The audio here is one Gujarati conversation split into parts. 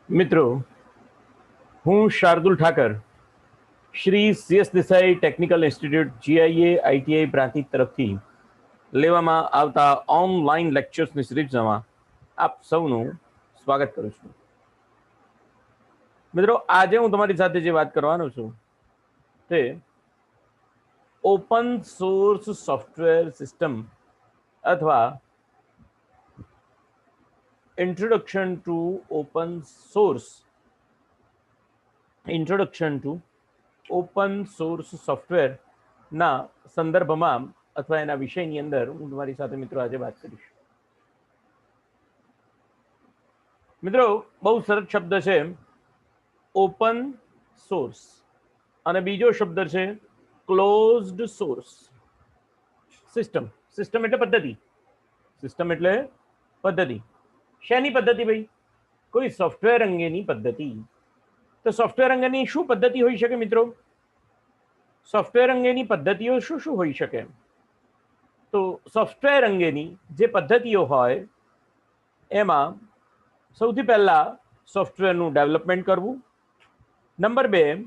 મિત્રો, હું Shardul Thakar Shri CS Desai technical institute GIA ITI Prantij તરફથી લેવામાં આવતા ઓનલાઈન લેક્ચર્સની સિરીઝમાં આપ સૌનું સ્વાગત કરું છું. મિત્રો, આજે હું તમારી સાથે જે વાત કરવાનો છું તે ઓપન સોર્સ સોફ્ટવેર સિસ્ટમ અથવા ઇન્ટ્રોડક્શન ટુ ઓપન સોર્સ સોફ્ટવેરના સંદર્ભમાં અથવા એના વિષયની અંદર હું તમારી સાથે મિત્રો આજે વાત કરીશ. મિત્રો, બહુ સરસ શબ્દ છે ઓપન સોર્સ અને બીજો શબ્દ છે ક્લોઝડ સોર્સ સિસ્ટમ. સિસ્ટમ એટલે પદ્ધતિ. શેની પદ્ધતિ ભાઈ? કોઈ સોફ્ટવેર અંગેની પદ્ધતિ. તો સોફ્ટવેર અંગેની શું પદ્ધતિ હોઈ શકે મિત્રો? સોફ્ટવેર અંગેની પદ્ધતિઓ શું શું હોઈ શકે? તો સોફ્ટવેર અંગેની જે પદ્ધતિઓ હોય એમાં સૌથી પહેલા સોફ્ટવેરનું ડેવલપમેન્ટ કરવું. નંબર 2,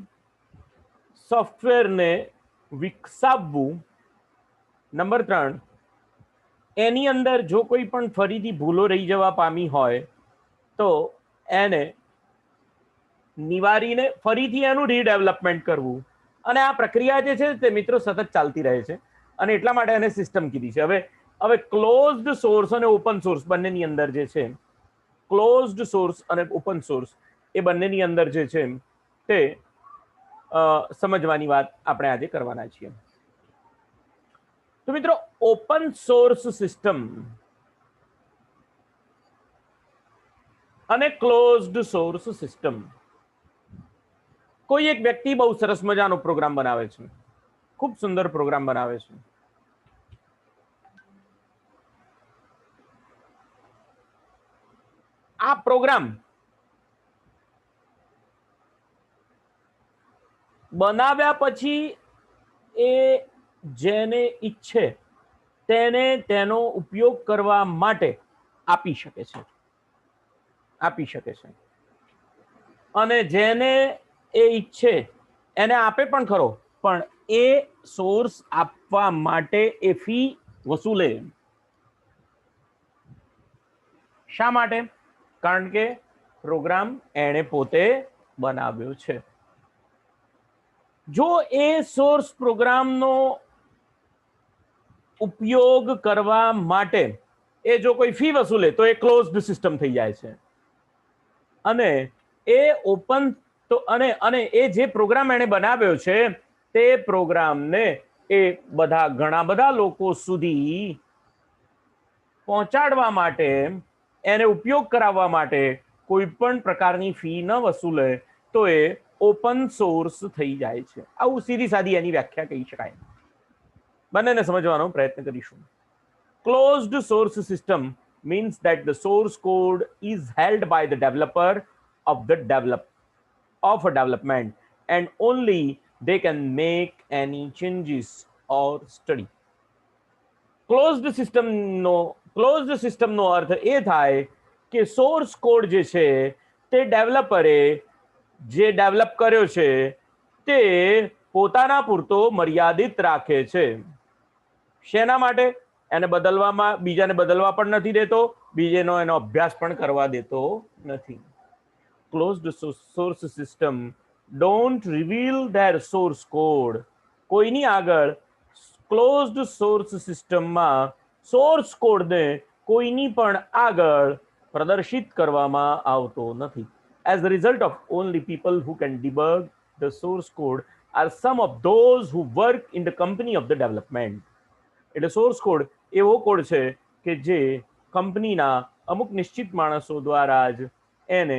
સોફ્ટવેરને વિકસાવવું. નંબર 3, એની અંદર જો કોઈ પણ ફરીથી ભૂલો રહી જવા પામી હોય તો એને નિવારીને ફરીથી એનું રીડેવલપમેન્ટ કરવું. અને આ પ્રક્રિયા જે છે તે મિત્રો સતત ચાલતી રહે છે અને એટલા માટે એને સિસ્ટમ કીધી છે. હવે ક્લોઝડ સોર્સ અને ઓપન સોર્સ બંનેની અંદર જે છે, ક્લોઝડ સોર્સ અને ઓપન સોર્સ એ બંનેની અંદર જે છે તે સમજવાની વાત આપણે આજે કરવાના છીએ. તો મિત્રો, ઓપન સોર્સ સિસ્ટમ અને ક્લોઝડ સોર્સ સિસ્ટમ. કોઈ એક વ્યક્તિ બહુ સરસ મજાનો પ્રોગ્રામ બનાવે છે, ખૂબ સુંદર પ્રોગ્રામ બનાવે છે. આ પ્રોગ્રામ બનાવ્યા પછી એ જેને ઈચ્છે તેને તેનો ઉપયોગ કરવા માટે આપી શકે છે અને જેને એ ઈચ્છે એને આપે પણ ખરો, પણ એ સોર્સ આપવા માટે એ ફી વસૂલે. શા માટે? કારણ કે પ્રોગ્રામ એણે પોતે બનાવ્યો છે. જો એ સોર્સ પ્રોગ્રામનો ઉપયોગ કરવા માટે એ જો કોઈ ફી વસૂલે તો એ ક્લોઝડ સિસ્ટમ થઈ જાય છે. અને એ ઓપન તો અને એ જે પ્રોગ્રામ એણે બનાવ્યો છે તે પ્રોગ્રામને એ ઘણા બધા લોકો સુધી પહોંચાડવા માટે, એને ઉપયોગ કરાવવા માટે કોઈ પણ પ્રકારની ફી ન વસૂલે તો એ ઓપન સોર્સ થઈ જાય છે. આવું સીધી સાદી એની વ્યાખ્યા કહી શકાય. બંનેને સમજવાનો પ્રયત્ન કરીશું. Closed source system means that the source code is held by the developer of a development and only they can make any changes or study. Closed સિસ્ટમનો અર્થ એ થાય કે સોર્સ કોડ જે છે તે ડેવલપરે જે ડેવલપ કર્યો છે તે પોતાના પૂરતો મર્યાદિત રાખે છે. શેના માટે? એને બીજાને બદલવા પણ નથી દેતો, બીજેનો એનો અભ્યાસ પણ કરવા દેતો નથી. Closed source system don't reveal there source code. કોઈની આગળ ક્લોઝડ સોર્સ સિસ્ટમમાં સોર્સ કોડને કોઈની પણ આગળ પ્રદર્શિત કરવામાં આવતો નથી. As the result of only people who can debug the source code are some of those who work in the company of the development. એટલે સોર્સ કોડ એવો કોડ છે કે જે કંપનીના અમુક નિશ્ચિત માણસો દ્વારા જ એને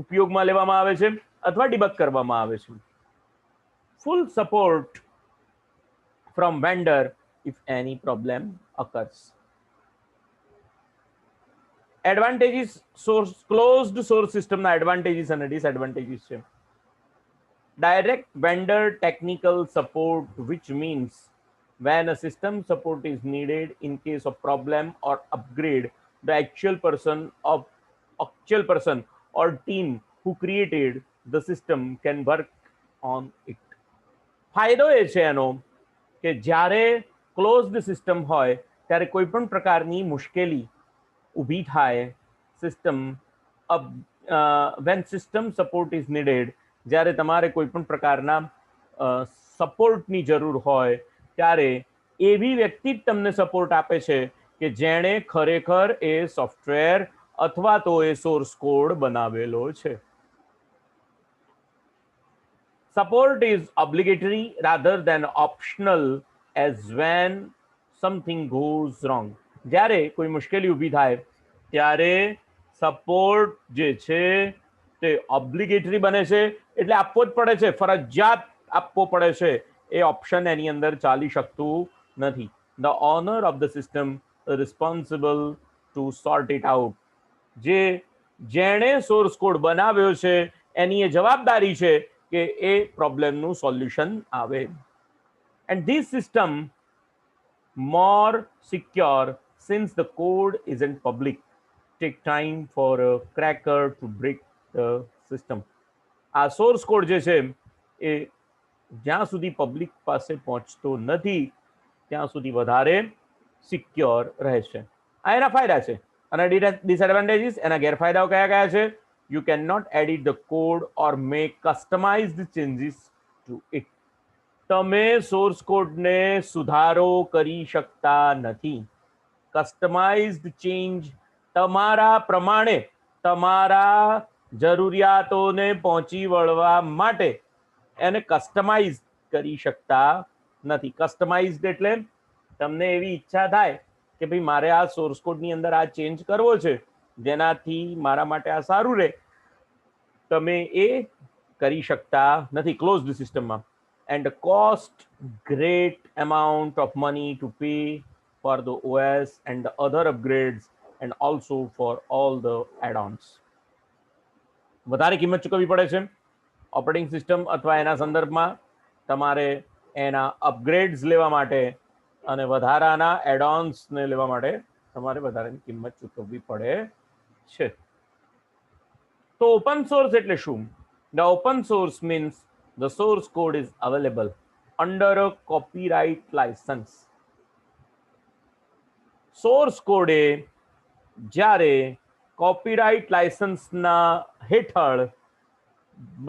ઉપયોગમાં લેવામાં આવે છે અથવા ડિબગ કરવામાં આવે છે. Full support from vendor if any problem occurs. Advantages closed source સિસ્ટમના એડવાન્ટેજીસ અને ડિસએડવાન્ટેજીસ છે. Direct vendor technical support, which means when a system support is needed in case of problem or upgrade, the actual person or team who created the system can work on it. ફાયદો એ છે એનો કે જ્યારે ક્લોઝડ સિસ્ટમ હોય ત્યારે કોઈ પણ પ્રકારની મુશ્કેલી ઊભી થાય system when system support is needed, જ્યારે તમારે કોઈ પણ પ્રકારના સપોર્ટની જરૂર હોય ત્યારે એવી વ્યક્તિ જ તમને સપોર્ટ આપે છે કે જેણે ખરેખર એ સોફ્ટવેર અથવા તો એ સોર્સ કોડ બનાવેલો છે. Support is obligatory rather than optional, as when something goes wrong. જ્યારે કોઈ મુશ્કેલી ઊભી થાય ત્યારે સપોર્ટ જે છે તે ઓબ્લિગેટરી બને છે, એટલે આપવો જ પડે છે, ફરજિયાત આપવો પડે છે. એ ઓપ્શન એની અંદર ચાલી શકતું નથી. The owner of the system is responsible to sort it out. જેણે સોર્સ કોડ બનાવ્યો છે એની એ જવાબદારી છે કે એ પ્રોબ્લેમનું સોલ્યુશન આવે. And this system more secure since the code isn't public. Take time for a cracker to break the system. આ સોર્સ કોડ જે છે એ જ્યાં સુધી પબ્લિક પાસે પહોંચતો નથી ત્યાં સુધી વધારે સિક્યોર રહેશે. આ એના ફાયદા છે. અને ડિસએડવાન્ટેજીસ, એના ગેરફાયદાઓ કયા કયા છે? You cannot edit the code or make customized changes to it. તમે સોર્સ કોડને સુધારો કરી શકતા નથી. કસ્ટમાઇઝડ ચેન્જ તમારા પ્રમાણે તમારા જરૂરિયાતોને પહોંચી વળવા માટે એને કસ્ટમાઇઝ કરી શકતા નથી. કસ્ટમાઇઝડ એટલે તમને એવી ઈચ્છા થાય કે ભાઈ મારે આ સોર્સ કોડની અંદર આ ચેન્જ કરવો છે જેનાથી મારા માટે આ સારું રહે, તમે એ કરી શકતા નથી ક્લોઝડ સિસ્ટમમાં. And cost great amount of money to pay for the OS and the other અપગ્રેડ્સ and also for all the add-ones. વધારે કિંમત ચૂકવવી પડે છે ઓપરેટિંગ સિસ્ટમ અથવા એના સંદર્ભમાં તમારે એના અપગ્રેડ્સ લેવા માટે અને વધારાના એડ-ઓન્સને લેવા માટે તમારે વધારાની કિંમત ચૂકવવી પડે છે. તો ઓપન સોર્સ એટલે શું? The open source means the source code is available under a copyright license. Source code એ જ્યારે કોપીરાઇટ લાયસન્સના હેઠળ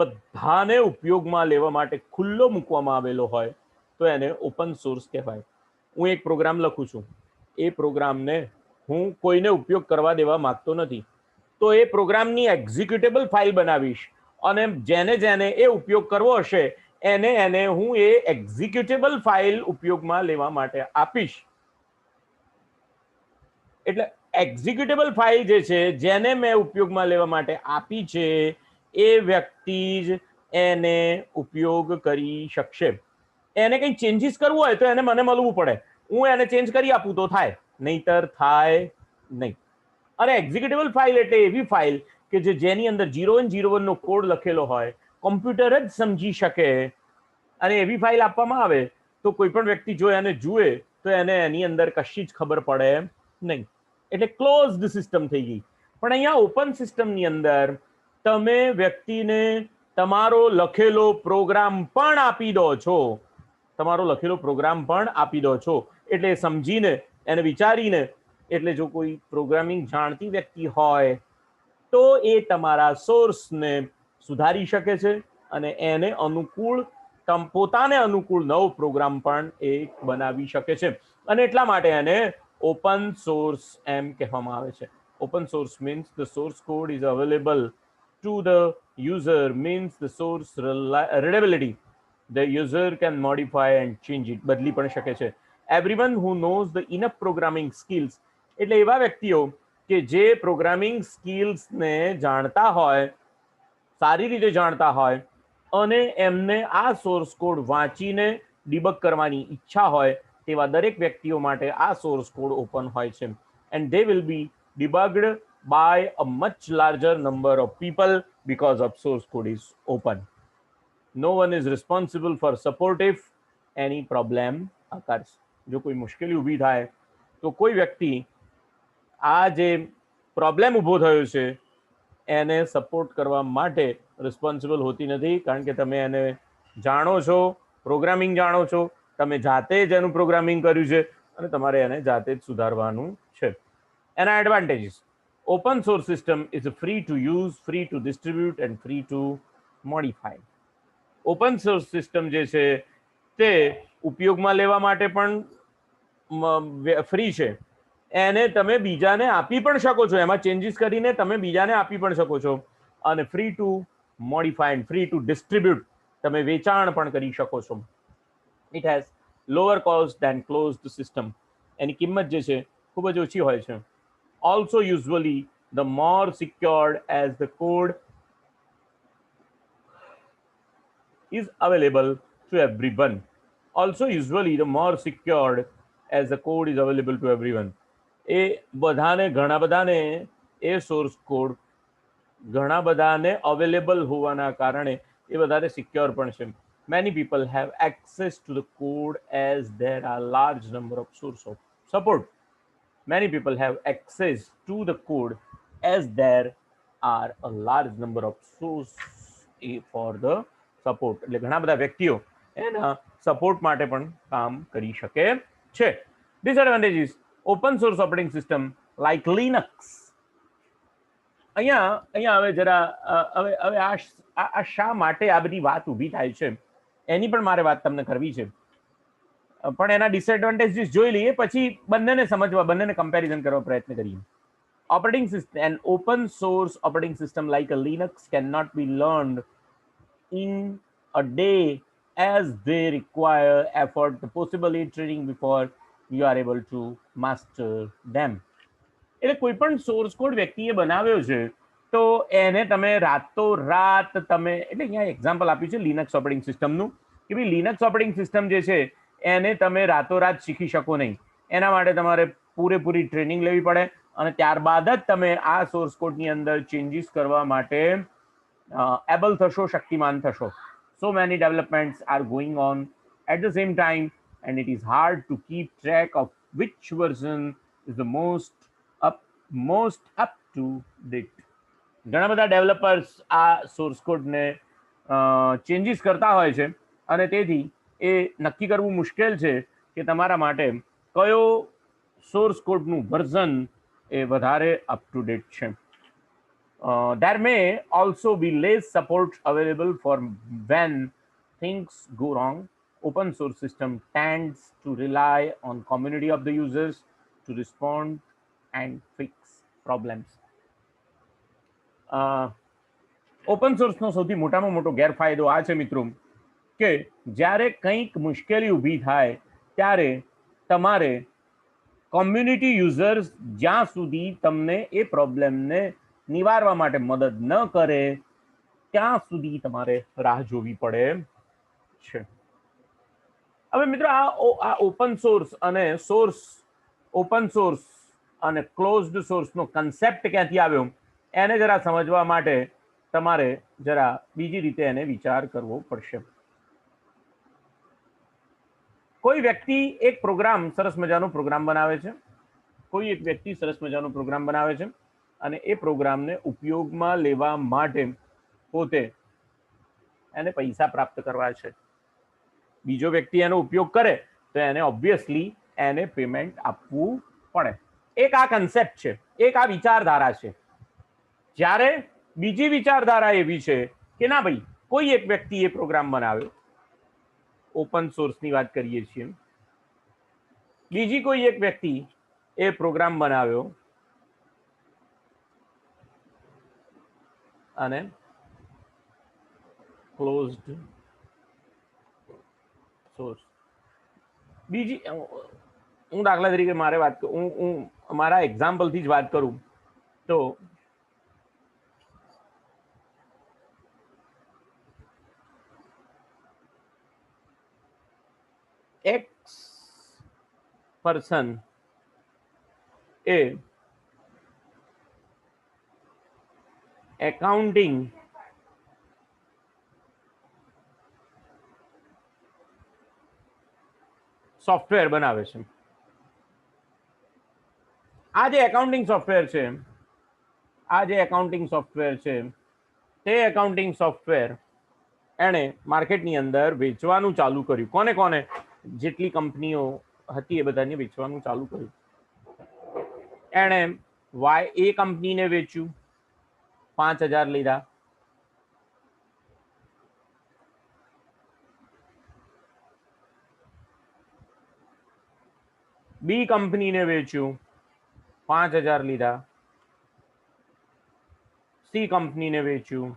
બધાને ઉપયોગમાં લેવા માટે ખુલ્લો મૂકવામાં આવેલો હોય તો એને ઓપન સોર્સ કહેવાય. હું એક પ્રોગ્રામ લખું છું, એ પ્રોગ્રામને હું કોઈને ઉપયોગ કરવા દેવા માંગતો નથી, તો એ પ્રોગ્રામની એક્ઝિક્યુટેબલ ફાઇલ બનાવીશ અને જેને જેને એ ઉપયોગ કરવો હશે એને હું એ એક્ઝિક્યુટેબલ ફાઇલ ઉપયોગમાં લેવા માટે આપીશ. એટલે એક્ઝિક્યુટેબલ ફાઇલ જે છે જેને મેં ઉપયોગમાં લેવા માટે આપી છે એ વ્યક્તિ જ એને ઉપયોગ કરી શકશે. એને કંઈ ચેન્જીસ કરવું હોય તો એને મને મળવું પડે, હું એને ચેન્જ કરી આપું તો થાય, નહીતર થાય નહીં. અને એક્ઝિક્યુટેબલ ફાઇલ એટલે એવી ફાઇલ કે જેની અંદર 0 નો કોડ લખેલો હોય, કોમ્પ્યુટર જ સમજી શકે, અને એવી ફાઇલ આપવામાં આવે તો કોઈ પણ વ્યક્તિ જો એને જુએ તો એને એની અંદર કશી જ ખબર પડે નહીં. એટલે ક્લોઝડ સિસ્ટમ થઈ ગઈ. પણ અહીંયા ઓપન સિસ્ટમની અંદર તમે વ્યક્તિને તમારો લખેલો પ્રોગ્રામ પણ આપી દો છો, તમારો લખેલો પ્રોગ્રામ પણ આપી દો છો. એટલે સમજીને એને વિચારીને, એટલે જો કોઈ પ્રોગ્રામિંગ જાણતી વ્યક્તિ હોય તો એ તમારા સોર્સને સુધારી શકે છે અને એને અનુકૂળ પોતાને અનુકૂળ નવો પ્રોગ્રામ પણ એ બનાવી શકે છે. અને એટલા માટે એને ઓપન સોર્સ એમ કહેવામાં આવે છે. Open source means the source code is available to the user, means the source readability. The user can modify and change it, બદલી પણ શકે છે. Everyone who knows the enough programming skills, એટલે એવા વ્યક્તિઓ કે જે પ્રોગ્રામિંગ સ્કિલ્સને જાણતા હોય, સારી રીતે જાણતા હોય અને એમને આ સોર્સ કોડ વાંચીને ડિબગ કરવાની ઈચ્છા હોય તેવા દરેક વ્યક્તિઓ માટે આ સોર્સ કોડ ઓપન હોય છે. And they will be debugged by a much larger number of people because of source code is open. No one is responsible for support if any problem occurs. જો કોઈ મુશ્કેલી ઊભી થાય તો કોઈ વ્યક્તિ આ જે પ્રોબ્લેમ ઊભો થયો છે એને સપોર્ટ કરવા માટે રિસ્પોન્સિબલ હોતી નથી, કારણ કે તમે એને જાણો છો, પ્રોગ્રામિંગ જાણો છો, તમે જાતે જ એનું પ્રોગ્રામિંગ કર્યું છે અને તમારે એને જાતે જ સુધારવાનું છે. એના advantages: open source system is free to use, free to distribute and free to modify. Open source system જે છે તે ઉપયોગમાં લેવા માટે પણ ફ્રી છે. એને તમે બીજાને આપી પણ શકો છો, એમાં ચેન્જીસ કરીને તમે બીજાને આપી પણ શકો છો. અને free to modify and free to distribute, તમે વેચાણ પણ કરી શકો છો. It has lower cost than closed system. એની કિંમત જે છે ખૂબ જ ઓછી હોય છે. Also usually the more secured as the code is available to everyone. Also, usually, the more secured as the code is available to everyone. એ બધાને, ઘણા બધાને એ સોર્સ કોડ ઘણા બધાને અવેલેબલ હોવાના કારણે એ વધારે સિક્યોર પણ છે. Many people have access to the code as there are large number of source of support. Many people have access to the code as there are a large number of source for the support. એટલે ઘણા બધા વ્યક્તિઓ એના સપોર્ટ માટે પણ કામ કરી શકે છે. Disadvantages: open source operating system like Linux. અહીંયા હવે જરા હવે આ શા માટે આ બધી વાત ઊભી થાય છે એની પણ મારે વાત તમને કરવી છે. પણ એના ડિસએડવાન્ટેજીસ જોઈ લઈએ, પછી બંનેને સમજવા, બંનેને કમ્પેરિઝન કરવા પ્રયત્ન કરીએ. Operating system, an open source operating system like a Linux cannot be learned in a day as they require effort, possibly training before you are able to master them. એટલે કોઈ પણ સોર્સ કોડ વ્યક્તિએ બનાવ્યો છે તો એને તમે રાતોરાત તમે, એટલે અહીંયા એક્ઝામ્પલ આપ્યું છે લિનક્સ ઓપરેટિંગ સિસ્ટમનું, કે ભાઈ લિનક્સ ઓપરેટિંગ સિસ્ટમ જે છે એને તમે રાતોરાત શીખી શકો નહીં. એના માટે તમારે પૂરેપૂરી ટ્રેનિંગ લેવી પડે અને ત્યારબાદ જ તમે આ સોર્સ કોડની અંદર ચેન્જીસ કરવા માટે એબલ થશો, શક્તિમાન થશો. So many developments are going on at the same time and it is hard to keep track of which version is the most up to date. ઘણા બધા ડેવલપર્સ આ સોર્સ કોડને ચેન્જીસ કરતા હોય છે અને તેથી એ નક્કી કરવું મુશ્કેલ છે કે તમારા માટે કયો સોર્સ કોડનું વર્ઝન એ વધારે અપ ટુ ડેટ છે. There may also be less support available for when things go wrong. Open source system tends to rely on community of the users to respond and fix problems. Open સોર્સનો સૌથી મોટામાં મોટો ગેરફાયદો આ છે મિત્રો કે જ્યારે કંઈક મુશ્કેલી ઊભી થાય ત્યારે તમારે કોમ્યુનિટી યુઝર્સ જ્યાં સુધી તમને એ પ્રોબ્લેમને નિવારવા માટે મદદ ન કરે ત્યાં સુધી તમારે રાહ જોવી પડે છે. હવે મિત્રો આ ઓપન સોર્સ અને ક્લોઝડ સોર્સનો કન્સેપ્ટ ક્યાંથી આવ્યો એને જરા સમજવા માટે તમારે જરા બીજી રીતે એને વિચાર કરવો પડશે. કોઈ વ્યક્તિ એક પ્રોગ્રામ, સરસ મજાનો પ્રોગ્રામ બનાવે છે, કોઈ એક વ્યક્તિ સરસ મજાનો પ્રોગ્રામ બનાવે છે અને એ પ્રોગ્રામને ઉપયોગમાં લેવા માટે પોતે એને પૈસા પ્રાપ્ત કરવા છે. બીજો વ્યક્તિ એનો ઉપયોગ કરે તો એને ઓબ્વિયસલી એને પેમેન્ટ આપવું પડે. એક આ કન્સેપ્ટ છે, એક આ વિચારધારા છે. જ્યારે બીજી વિચારધારા એવી છે કે ના ભાઈ, કોઈ એક વ્યક્તિ એ પ્રોગ્રામ બનાવ્યો, ઓપન સોર્સની વાત કરીએ છીએ, બીજી કોઈ એક વ્યક્તિ એ પ્રોગ્રામ બનાવ્યો અને ક્લોઝડ સોર્સ. બીજી, હું દાખલા તરીકે મારે વાત હું મારા એક્ઝામ્પલથી જ વાત કરું તો એક્સ પર્સન એ એકાઉન્ટિંગ સોફ્ટવેર બનાવે છે. આ જે એકાઉન્ટિંગ સોફ્ટવેર છે આ જે એકાઉન્ટિંગ સોફ્ટવેર છે તે એકાઉન્ટિંગ સોફ્ટવેર એણે માર્કેટની અંદર વેચવાનું ચાલુ કર્યું. કોને કોને? જેટલી કંપનીઓ હતી એ બધાને વેચવાનું ચાલુ કર્યું. એણે એ કંપનીને વેચ્યું, 5,000 લીધા. બી કંપનીને વેચ્યું, 5,000 લીધા. સી કંપનીને વેચ્યું,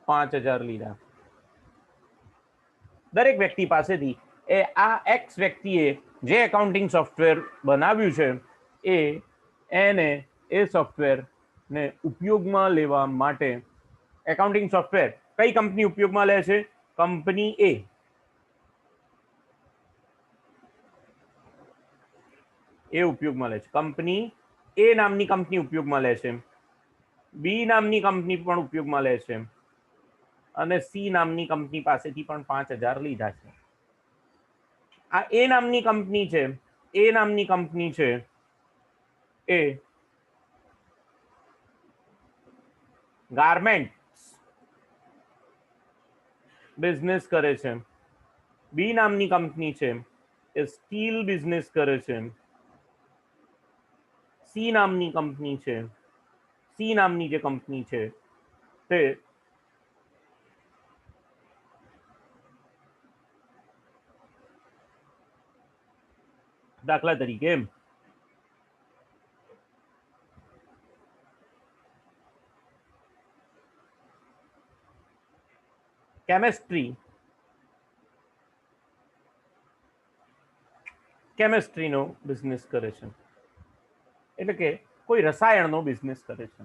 5,000 લીધા. દરેક વ્યક્તિ પાસેથી આ એક્સ વ્યક્તિએ જે એકાઉન્ટિંગ સોફ્ટવેર બનાવ્યું છે એને એ સોફ્ટવેરને ઉપયોગમાં લેવા માટે એકાઉન્ટિંગ સોફ્ટવેર કઈ કંપની ઉપયોગમાં લે છે? કંપની એ. ઉપયોગમાં લે છે. કંપની એ નામની કંપની ઉપયોગમાં લે છે. બી નામની કંપની પણ ઉપયોગમાં લે છે અને સી નામની કંપની પાસેથી પણ 5,000 લીધા છે. આ એ નામની કંપની છે, એ ગાર્મેન્ટ બિઝનેસ કરે છે. બી નામની કંપની છે એ સ્ટીલ બિઝનેસ કરે છે. સી નામની કંપની છે, સી નામની જે કંપની છે તે દાખલા તરીકે કેમેસ્ટ્રીનો બિઝનેસ કરે છે, એટલે કે કોઈ રસાયણનો બિઝનેસ કરે છે.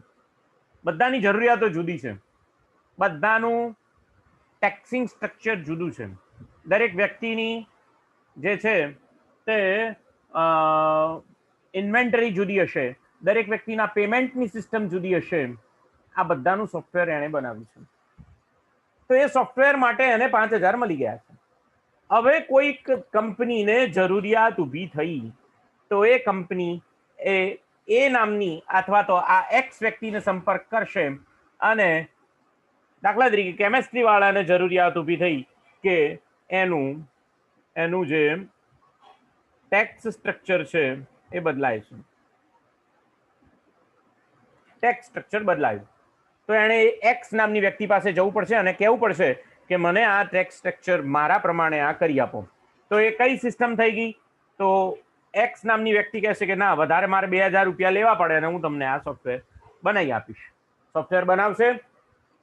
બધાની જરૂરિયાતો જુદી છે, બધાનું ટેક્સિંગ સ્ટ્રક્ચર જુદું છે. દરેક વ્યક્તિની જે છે તે ઇન્વેન્ટરી જુદી હશે, દરેક વ્યક્તિના પેમેન્ટની સિસ્ટમ જુદી હશે. આ બધાનું સોફ્ટવેર એણે બનાવ્યું છે. તો એ સોફ્ટવેર માટે એને 5,000 મળી ગયા છે. હવે કોઈક કંપનીને જરૂરિયાત ઊભી થઈ તો એ કંપની એ નામની અથવા તો આ એક્સ વ્યક્તિને સંપર્ક કરશે અને દાખલા તરીકે કેમેસ્ટ્રી વાળાને જરૂરિયાત ઊભી થઈ કે એનું જે ટેક્સ સ્ટ્રક્ચર છે એ બદલાય છે. ટેક્સ સ્ટ્રક્ચર બદલાયું તો એણે એક્સ નામની વ્યક્તિ પાસે જવું પડશે અને કહેવું પડશે કે મને આ ટેક્સ સ્ટ્રક્ચર મારા પ્રમાણે આ કરી આપો. તો એ કઈ સિસ્ટમ થઈ ગઈ? તો એક્સ નામની વ્યક્તિ કહેશે કે ના, વધારે મારે 2,000 રૂપિયા લેવા પડે અને હું તમને આ સોફ્ટવેર બનાવી આપીશ. સોફ્ટવેર બનાવશે.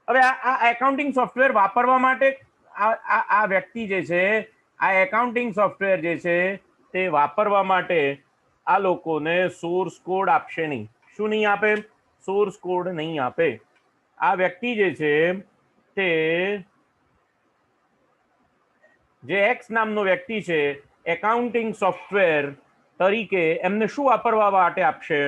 હવે આ એકાઉન્ટિંગ સોફ્ટવેર વાપરવા માટે આ વ્યક્તિ જે છે આ એકાઉન્ટિંગ સોફ્ટવેર જે છે તે વાપરવા માટે આ લોકોને સોર્સ કોડ આપશે નહીં. શું નહીં આપે? સોર્સ કોડ નહીં આપે. આ વ્યક્તિ જે છે તે જે એક્સ નામનો વ્યક્તિ છે એકાઉન્ટિંગ સોફ્ટવેર તરીકે એમને શું વાપરવા માટે આપશે?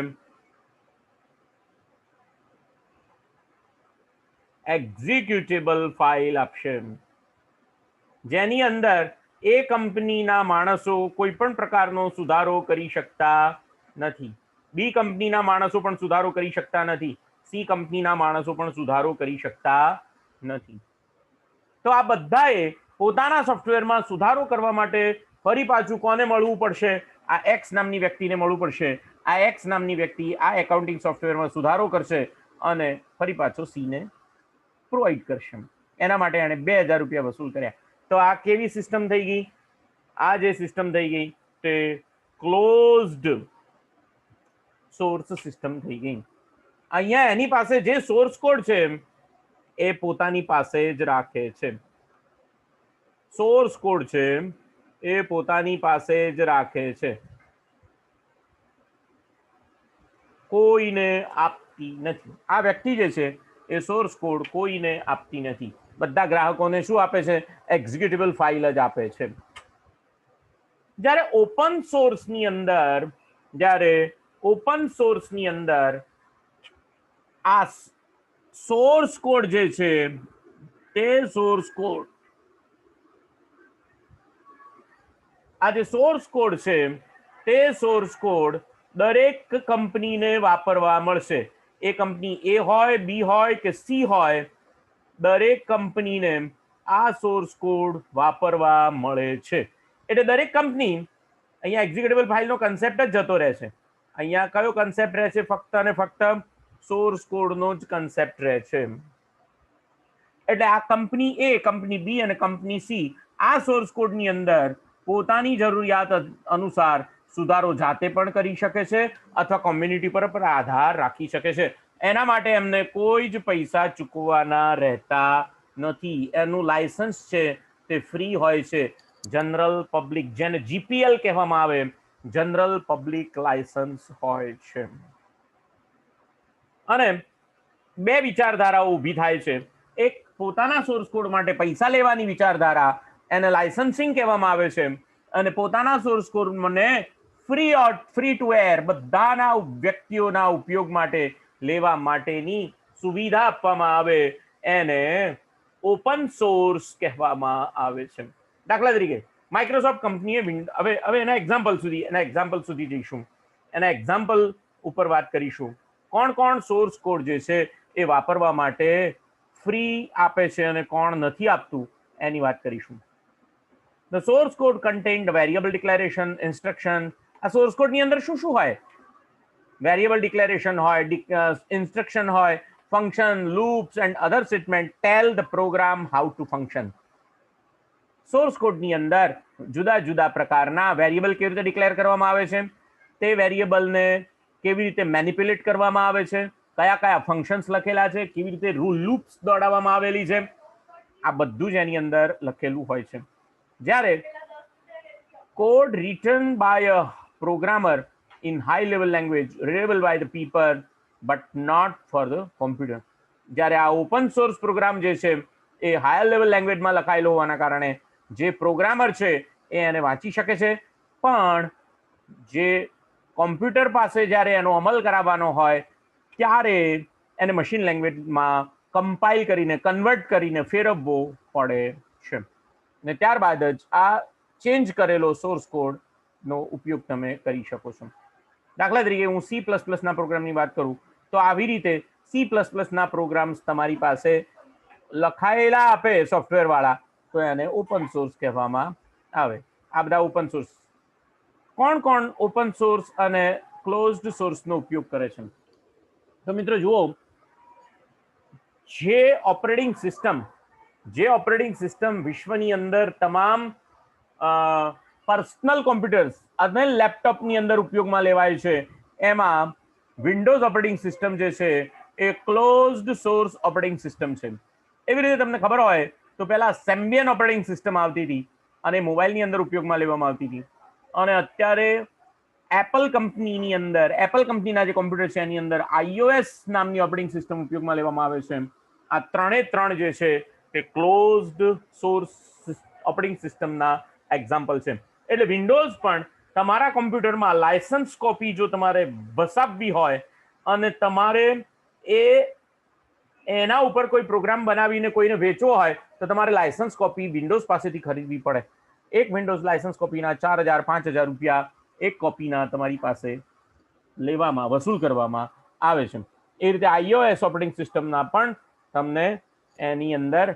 એક્ઝિક્યુટેબલ ફાઇલ આપશે, જેની અંદર એ કંપનીના માણસો કોઈ પણ પ્રકારનો સુધારો કરી શકતા નથી. બી કંપનીના માણસો પણ સુધારો કરી શકતા નથી. સી કંપનીના માણસો પણ સુધારો કરી શકતા નથી. તો આ બધાએ પોતાના સોફ્ટવેરમાં સુધારો કરવા માટે ફરી પાછું કોને મળવું પડશે? આ એક્સ નામની વ્યક્તિને મળવું પડશે. આ એક્સ નામની વ્યક્તિ આ એકાઉન્ટિંગ સોફ્ટવેરમાં સુધારો કરશે અને ફરી પાછો સીને પ્રોવાઈડ કરશે. એના માટે એણે 2,000 રૂપિયા વસૂલ કર્યા. તો આ કેવી સિસ્ટમ થઈ ગઈ? આ જે સિસ્ટમ થઈ ગઈ તે ક્લોઝડ સોર્સ સિસ્ટમ થઈ ગઈ. અહીંયા એની પાસે જે સોર્સ કોડ છે એ પોતાની પાસે જ રાખે છે. સોર્સ કોડ છે એ પોતાની પાસે જ રાખે છે, કોઈને આપતી નથી. આ વ્યક્તિ જે છે એ સોર્સ કોડ કોઈને આપતી નથી. બધા ગ્રાહકોને શું આપે છે? એક્ઝિક્યુટેબલ ફાઇલ જ આપે છે. જ્યારે ઓપન સોર્સની અંદર આ સોર્સ કોડ જે છે તે સોર્સ કોડ આ જે સોર્સ કોડ છે તે સોર્સ કોડ દરેક કંપનીને વાપરવા મળશે. એ કંપની એ હોય, બી હોય કે સી હોય, દરેક કંપનીને આ સોર્સ કોડ વાપરવા મળે છે. એટલે દરેક કંપની, અહીંયા એક્ઝિક્યુટેબલ ફાઇલનો કન્સેપ્ટ જ જતો રહે છે. અહીંયા કયો કન્સેપ્ટ રહે છે? ફક્ત અને ફક્ત સોર્સ કોડનો જ કન્સેપ્ટ રહે છે. એટલે આ કંપની એ, કંપની બી અને કંપની સી આ સોર્સ કોડની અંદર પોતાની જરૂરિયાત અનુસાર સુધારો જાતે પણ કરી શકે છે અથવા કોમ્યુનિટી પર પણ આધાર રાખી શકે છે. એના માટે એમને કોઈ જ પૈસા ચૂકવવાના રહેતા નથી. એનું લાયસન્સ છે તે ફ્રી હોય છે. જનરલ પબ્લિક, જેને જીપીએલ કહેવામાં આવે, જનરલ પબ્લિક લાયસન્સ હોય છે. અને બે વિચારધારાઓ ઊભી થાય છે. એક પોતાના સોર્સ કોડ માટે પૈસા લેવાની વિચારધારા, એને લાયસન્સિંગ કહેવામાં આવે છે. અને પોતાના સોર્સ કોડને ફ્રી ટુ એર બધાના વ્યક્તિઓના ઉપયોગ માટે લેવા માટેની સુવિધા આપવામાં આવે, એને ઓપન સોર્સ કહેવામાં આવે છે. દાખલા તરીકે માઇક્રોસોફ્ટ કંપનીએ હવે એના એક્ઝામ્પલ સુધી જઈશું. એના એક્ઝામ્પલ ઉપર વાત કરીશું. કોણ કોણ સોર્સ કોડ જે છે એ વાપરવા માટે ફ્રી આપે છે અને કોણ નથી આપતું એની વાત કરીશું. The source code contained variable declaration, instruction. આ સોર્સ કોડની અંદર શું શું હોય? વેરિયેબલ ડિક્લેરેશન હોય, ઇન્સ્ટ્રક્શન હોય, function, loops and other statement tell the program how to function. Source કોડની અંદર જુદા જુદા પ્રકારના વેરિયેબલ કેવી રીતે ડિક્લેર કરવામાં આવે છે, તે વેરિયેબલને કેવી રીતે મેનિપ્યુલેટ કરવામાં આવે છે, કયા કયા ફંક્શન્સ લખેલા છે, કેવી રીતે રૂલ લૂપ્સ દોડાવવામાં આવેલી છે, આ બધું જ એની અંદર લખેલું હોય છે. જ્યારે code written by a programmer in high level language readable by the people but not for the computer. જ્યારે આ ઓપન સોર્સ પ્રોગ્રામ જે છે એ હાયર લેવલ લેંગ્વેજમાં લખાયેલો હોવાના કારણે જે પ્રોગ્રામર છે એ એને વાંચી શકે છે, પણ જે કોમ્પ્યુટર પાસે જ્યારે એનો અમલ કરાવવાનો હોય ત્યારે એને મશીન લેંગ્વેજમાં કમ્પાઇલ કરીને, કન્વર્ટ કરીને ફેરવવો પડે છે. ને ત્યારબાદ જ આ ચેન્જ કરેલો સોર્સ કોડનો ઉપયોગ તમે કરી શકો છો. દાખલા તરીકે હું C++ના પ્રોગ્રામની વાત કરું તો આવી રીતે C++ના પ્રોગ્રામ્સ તમારી પાસે લખાયેલા આપે સોફ્ટવેર વાળા તો એને ઓપન સોર્સ કહેવામાં આવે. આ બધા ઓપન સોર્સ. કોણ કોણ ઓપન સોર્સ અને ક્લોઝડ સોર્સનો ઉપયોગ કરે છે? તો મિત્રો જુઓ, જે ઓપરેટિંગ સિસ્ટમ વિશ્વની અંદર તમામ પર્સનલ કોમ્પ્યુટર્સ અને લેપટોપની અંદર ઉપયોગમાં લેવાય છે, એમાં વિન્ડોઝ ઓપરેટિંગ સિસ્ટમ જે છે એ ક્લોઝડ સોર્સ ઓપરેટિંગ સિસ્ટમ છે. એવી રીતે તમને ખબર હોય તો પહેલા સેમ્બિયન ઓપરેટિંગ સિસ્ટમ આવતી હતી અને મોબાઈલની અંદર ઉપયોગમાં લેવામાં આવતી હતી. અને અત્યારે એપલ કંપનીના જે કોમ્પ્યુટર છે એની અંદર iOS નામની ઓપરેટિંગ સિસ્ટમ ઉપયોગમાં લેવામાં આવે છે. આ ત્રણ જે છે તે ક્લોઝડ સોર્સ ઓપરેટિંગ સિસ્ટમના એક્ઝામ્પલ છે. એટલે વિન્ડોઝ પણ તમારા કોમ્પ્યુટરમાં લાયસન્સ કોપી જો તમારે વસાવવી હોય અને તમારે એના ઉપર કોઈ પ્રોગ્રામ બનાવીને કોઈને વેચવો હોય તો તમારે લાયસન્સ કોપી વિન્ડોઝ પાસેથી ખરીદવી પડે. એક વિન્ડોઝ લાયસન્સ કોપીના 4,000-5,000 રૂપિયા એક કોપીના તમારી પાસે વસૂલ કરવામાં આવે છે. એ રીતે iOS ઓપરેટિંગ સિસ્ટમના પણ તમને એની અંદર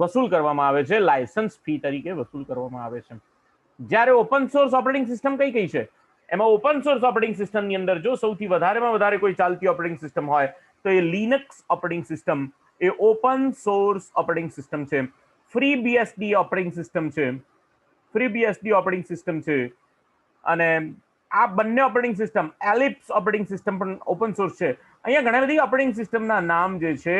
વસૂલ કરવામાં આવે છે, લાયસન્સ ફી તરીકે વસૂલ કરવામાં આવે છે. જ્યારે ઓપન સોર્સ ઓપરેટિંગ સિસ્ટમ કઈ છે? એમાં ઓપન સોર્સ ઓપરેટિંગ સિસ્ટમની અંદર જો સૌથી વધારેમાં વધારે કોઈ ચાલતી ઓપરેટિંગ સિસ્ટમ હોય તો એ લિનક્સ ઓપરેટિંગ સિસ્ટમ એ ઓપન સોર્સ ઓપરેટિંગ સિસ્ટમ છે. FreeBSD ઓપરેટિંગ સિસ્ટમ છે. અને આ બંને operating system, ellipse operating system પણ ઓપન સોર્સ છે. અહીંયા ઘણા બધી ઓપરેટિંગ સિસ્ટમના નામ જે છે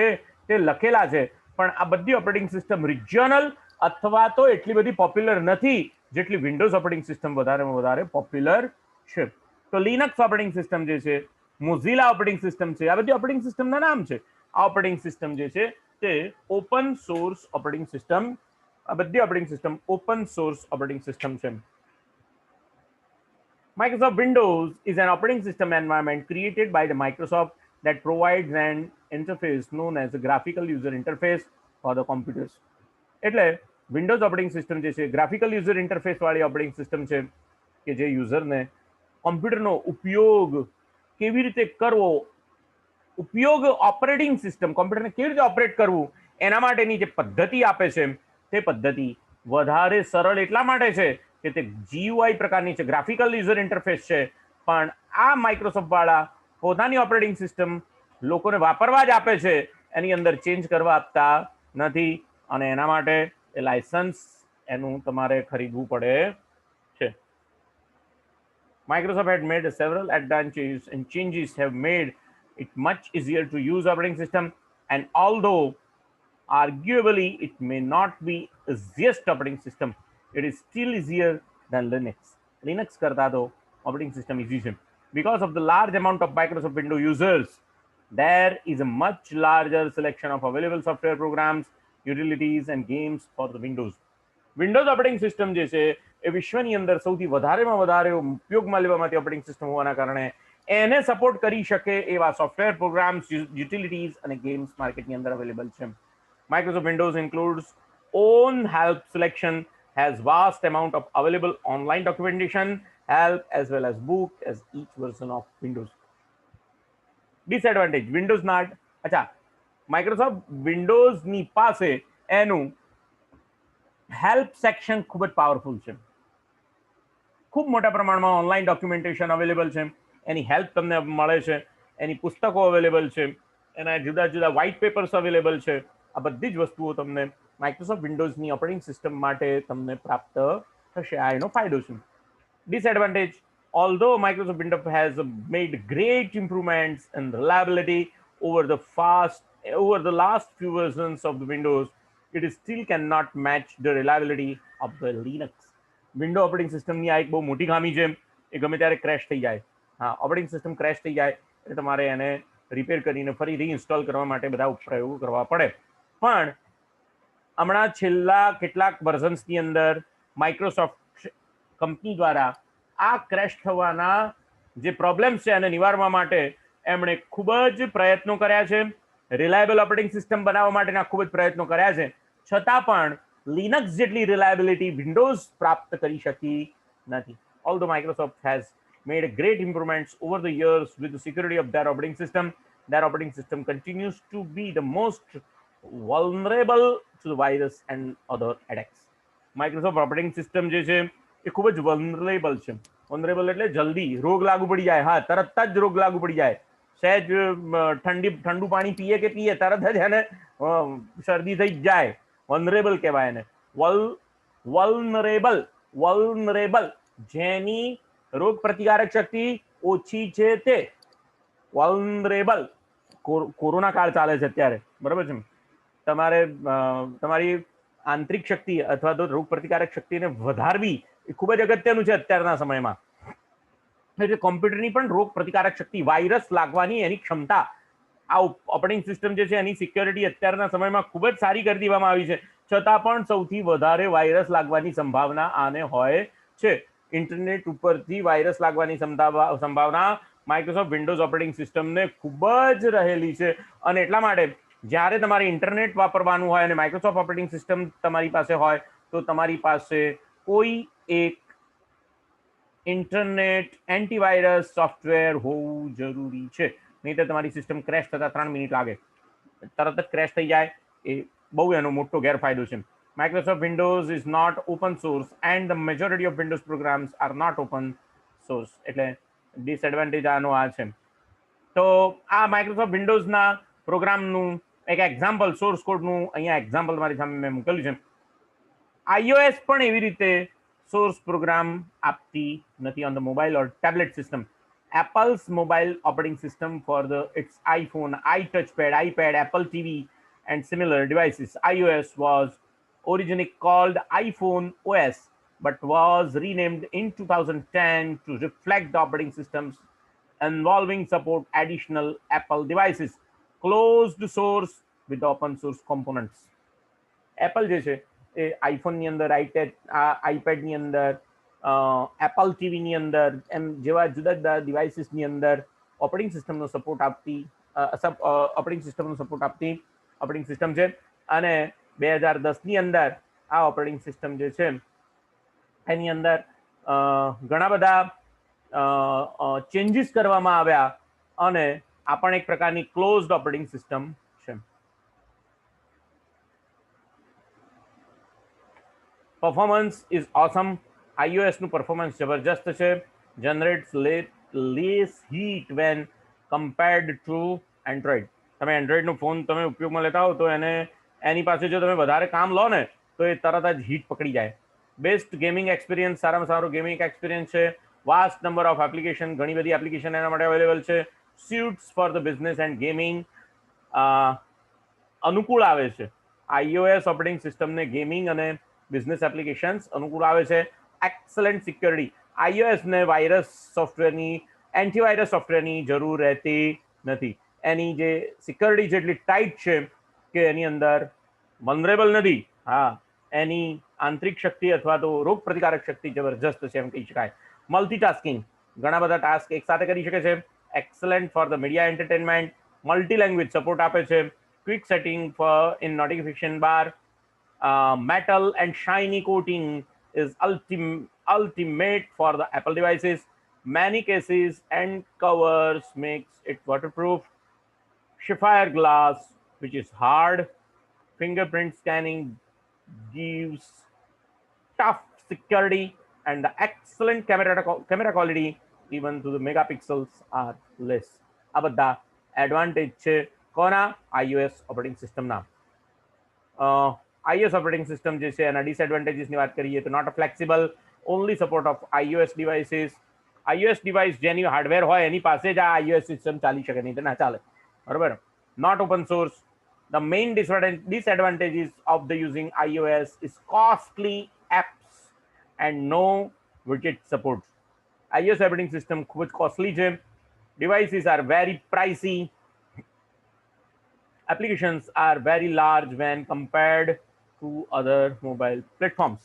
તે લખેલા છે, પણ આ બધી ઓપરેટિંગ સિસ્ટમ રિજિયોનલ અથવા તો એટલી બધી પોપ્યુલર નથી જેટલી વિન્ડોઝ ઓપરેટિંગ સિસ્ટમ વધારેમાં વધારે પોપ્યુલર છે. તો લિનક્સ ઓપરેટિંગ સિસ્ટમ જે છે, મોઝિલા ઓપરેટિંગ સિસ્ટમ છે, આ બધી ઓપરેટિંગ સિસ્ટમના નામ છે. આ ઓપરેટિંગ સિસ્ટમ જે છે તે ઓપન સોર્સ ઓપરેટિંગ સિસ્ટમ, આ બધી operating system open source operating system છે. Microsoft Windows is an operating system environment created by the Microsoft that provides an interface known as a graphical user interface for the computers. એટલે વિન્ડોઝ ઓપરેટિંગ સિસ્ટમ જે છે ગ્રાફિકલ યુઝર ઇન્ટરફેસ વાળી ઓપરેટિંગ સિસ્ટમ છે. કે જે યુઝરને કોમ્પ્યુટરનો ઉપયોગ કેવી રીતે કરવો, ઉપયોગ ઓપરેટિંગ સિસ્ટમ કોમ્પ્યુટરને કેવી રીતે ઓપરેટ કરવું એના માટેની જે પદ્ધતિ આપે છે તે પદ્ધતિ વધારે સરળ એટલા માટે છે કે તે GUI પ્રકારની છે, ગ્રાફિકલ યુઝર ઇન્ટરફેસ છે, પણ આ માઇક્રોસોફ્ટ વાળા પોતાની ઓપરેટિંગ સિસ્ટમ લોકોને વાપરવા જ આપે છે, એની અંદર ચેન્જ કરવા આપતા નથી, અને એના માટે એ લાયસન્સ એનું તમારે ખરીદવું પડે છે. Microsoft had made several advances and changes have made it much easier to use operating system, and although arguably it may not be easiest operating system, it is still easier than Linux. Linux karta to operating system easy છે. Because of the large amount of Microsoft Windows users, there is a much larger selection of available software programs, utilities and games for the Windows. Windows operating system જે છે એ વિશ્વની અંદર સૌથી વધારેમાં વધારે ઉપયોગમાં લેવામાંથી ઓપરેટિંગ સિસ્ટમ હોવાના કારણે એને સપોર્ટ કરી શકે એવા સોફ્ટવેર પ્રોગ્રામ્સ, યુટિલિટીઝ અને ગેમ્સ માર્કેટની અંદર અવેલેબલ છે. Microsoft Windows includes own help selection, has vast amount of available online documentation, help as well as book as each version of Windows. Disadvantage Windows not અચ્છા Microsoft Windows ની પાસે એનું હેલ્પ સેક્શન ખૂબ જ પાવરફુલ છે, ખૂબ મોટા પ્રમાણમાં ઓનલાઈન ડોક્યુમેન્ટેશન અવેલેબલ છે, એની હેલ્પ તમને મળે છે, એની પુસ્તકો અવેલેબલ છે, એના જુદા જુદા વ્હાઇટ પેપર્સ અવેલેબલ છે. આ બધી જ વસ્તુઓ તમને માઇક્રોસોફ્ટ વિન્ડોઝની ઓપરેટિંગ સિસ્ટમ માટે તમને પ્રાપ્ત થશે. આ એનો ફાયદો છે. Disadvantage although Microsoft Windows has made great improvements in reliability over the last few versions of the Windows, it still cannot match the reliability of the Linux. Window operating સિસ્ટમની આ એક બહુ મોટી ખામી છે, એ ગમે ત્યારે ક્રેશ થઈ જાય. હા, ઓપરેટિંગ સિસ્ટમ ક્રેશ થઈ જાય એટલે તમારે એને રિપેર કરીને ફરી રીઇન્સ્ટોલ કરવા માટે બધા પ્રયોગો કરવા પડે. પણ હમણાં છેલ્લા કેટલાક વર્ઝન્સની અંદર માઇક્રોસોફ્ટ કંપની દ્વારા આ ક્રેશ થવાના જે પ્રોબ્લેમ્સ છે એને નિવારવા માટે એમણે ખૂબ જ પ્રયત્નો કર્યા છે, રિલાયબલ ઓપરેટિંગ સિસ્ટમ બનાવવા માટેના ખૂબ જ પ્રયત્નો કર્યા છે, છતાં પણ લિનક્સ જેટલી રિલાયબિલિટી વિન્ડોઝ પ્રાપ્ત કરી શકી નથી. Although Microsoft has made great improvements over the years with the security of their operating system continues to be the most vulnerable to the virus and other attacks. Microsoft operating system જે છે એ ખૂબ જ વલ્નરેબલ છે. વલ્નરેબલ એટલે જલ્દી રોગ લાગુ પડી જાય. હા, તરત જ રોગ લાગુ પડી જાય. સહેજ ઠંડુ પાણી પીએ કે પીએ તરત જ એને શરદી થઈ જાય. વલ્નરેબલ કહેવાય એને. વલ્નરેબલ જેની રોગ પ્રતિકારક શક્તિ ઓછી છે તે વલ્નરેબલ. કોરોના કાળ ચાલે છે અત્યારે, બરાબર છે. તમારી આંતરિક શક્તિ અથવા તો રોગ પ્રતિકારક શક્તિને વધારવી એ ખૂબ જ અગત્યનું છે અત્યારના સમયમાં. એટલે કોમ્પ્યુટરની પણ રોગ પ્રતિકારક શક્તિ, વાયરસ લાગવાની એની ક્ષમતા, આ ઓપરેટિંગ સિસ્ટમ જે છે એની સિક્યોરિટી અત્યારના સમયમાં ખૂબ જ સારી કરી દેવામાં આવી છે, છતાં પણ સૌથી વધારે વાયરસ લાગવાની સંભાવના આને હોય છે. ઇન્ટરનેટ ઉપરથી વાયરસ લાગવાની સંભાવના માઇક્રોસોફ્ટ વિન્ડોઝ ઓપરેટિંગ સિસ્ટમને ખૂબ જ રહેલી છે. અને એટલા માટે જ્યારે તમારે ઇન્ટરનેટ વાપરવાનું હોય અને માઇક્રોસોફ્ટ ઓપરેટિંગ સિસ્ટમ તમારી પાસે હોય તો તમારી પાસે કોઈ એક ઇન્ટરનેટ એન્ટીવાયરસ સોફ્ટવેર હોવું જરૂરી છે, નહીં તો તમારી સિસ્ટમ ક્રેશ થતા 3 મિનિટ લાગે, તરત જ ક્રેશ થઈ જાય. એ બહુ એનો મોટો ગેરફાયદો છે. Microsoft Windows is not open source and the majority of Windows programs are not open source. એટલે ડિસએડવાન્ટેજ આનો આ છે. તો આ માઇક્રોસોફ્ટ વિન્ડોઝના પ્રોગ્રામનું એક એક્ઝામ્પલ, સોર્સ કોડનું અહીંયા એક્ઝામ્પલ મારી સામે મેં મૂકેલું છે. iOS પણ એવી રીતે સોર્સ પ્રોગ્રામ આપતી નથી on the mobile or tablet system. Apple's mobile operating system for its iPhone, iTouchpad, iPad, Apple TV and similar devices, iOS, was originally called iPhone OS but was renamed in 2010 to reflect the operating systems involving support additional Apple devices, closed source with open source components. Apple જે છે એ આઈફોનની અંદર, આઈપેડની અંદર, એપલ ટીવીની અંદર એમ જેવા જુદા જુદા ડિવાઇસીસની અંદર ઓપરેટિંગ સિસ્ટમનો સપોર્ટ આપતી ઓપરેટિંગ સિસ્ટમ છે. અને 2010ની અંદર આ ઓપરેટિંગ સિસ્ટમ જે છે એની અંદર ઘણા બધા ચેન્જીસ કરવામાં આવ્યા અને આ પણ એક પ્રકારની ક્લોઝડ ઓપરેટિંગ સિસ્ટમ છે. Performance is awesome. iOS નું પરફોર્મન્સ જબરજસ્ત છે. Generates less heat when compared to Android. તમે એન્ડ્રોઈડનો ફોન તમે ઉપયોગમાં લેતા હો તો એની પાસે જો તમે વધારે કામ લો ને તો એ તરત જ હીટ પકડી જાય. બેસ્ટ ગેમિંગ એક્સપિરિયન્સ, સારામાં સારો ગેમિંગ એક્સપિરિયન્સ છે. વાસ્ટ નંબર ઓફ એપ્લિકેશન, ઘણી બધી એપ્લિકેશન એના માટે અવેલેબલ છે. Suits for the business and gaming, અનુકૂળ આવે છે. iOS ઓપરેટિંગ સિસ્ટમને ગેમિંગ અને બિઝનેસ એપ્લિકેશન્સ અનુકૂળ આવે છે. Excellent security. iOS ને વાયરસ સોફ્ટવેરની, એન્ટીવાયરસ સોફ્ટવેરની જરૂર રહેતી નથી. એની જે સિક્યોરિટી જેટલી ટાઈટ છે કે એની અંદર વનરેબલ નથી. હા, એની આંતરિક શક્તિ અથવા તો રોગ પ્રતિકારક શક્તિ જબરજસ્ત છે એમ કહી શકાય. મલ્ટીટાસ્કિંગ, ઘણા બધા ટાસ્ક એક સાથે કરી શકે છે. Excellent for the media entertainment. Multi language support આપે છે. Quick setting for in notification bar. metal and shiny coating is ultimate for the Apple devices. Many cases and covers makes it waterproof. Sapphire glass, which is hard. Fingerprint scanning gives tough security and the excellent camera quality, even to the megapixels are less. આ બધા એડવાન્ટેજ છે કોના? iOS ઓપરેટિંગ સિસ્ટમના. iOS ઓપરેટિંગ સિસ્ટમ જે છે એના ડિસએડવાન્ટેજીસની વાત કરીએ તો not flexible, only support of iOS devices. iOS device જેની હાર્ડવેર હોય એની પાસે જ આ iOS સિસ્ટમ ચાલી શકે, નહીં તો ના ચાલે, બરોબર. Not open source. The main disadvantages of the using iOS is costly apps and no widget support. iOS operating system ખૂબ જ costly છે. Devices are very pricey. Applications are very large when compared to other mobile platforms.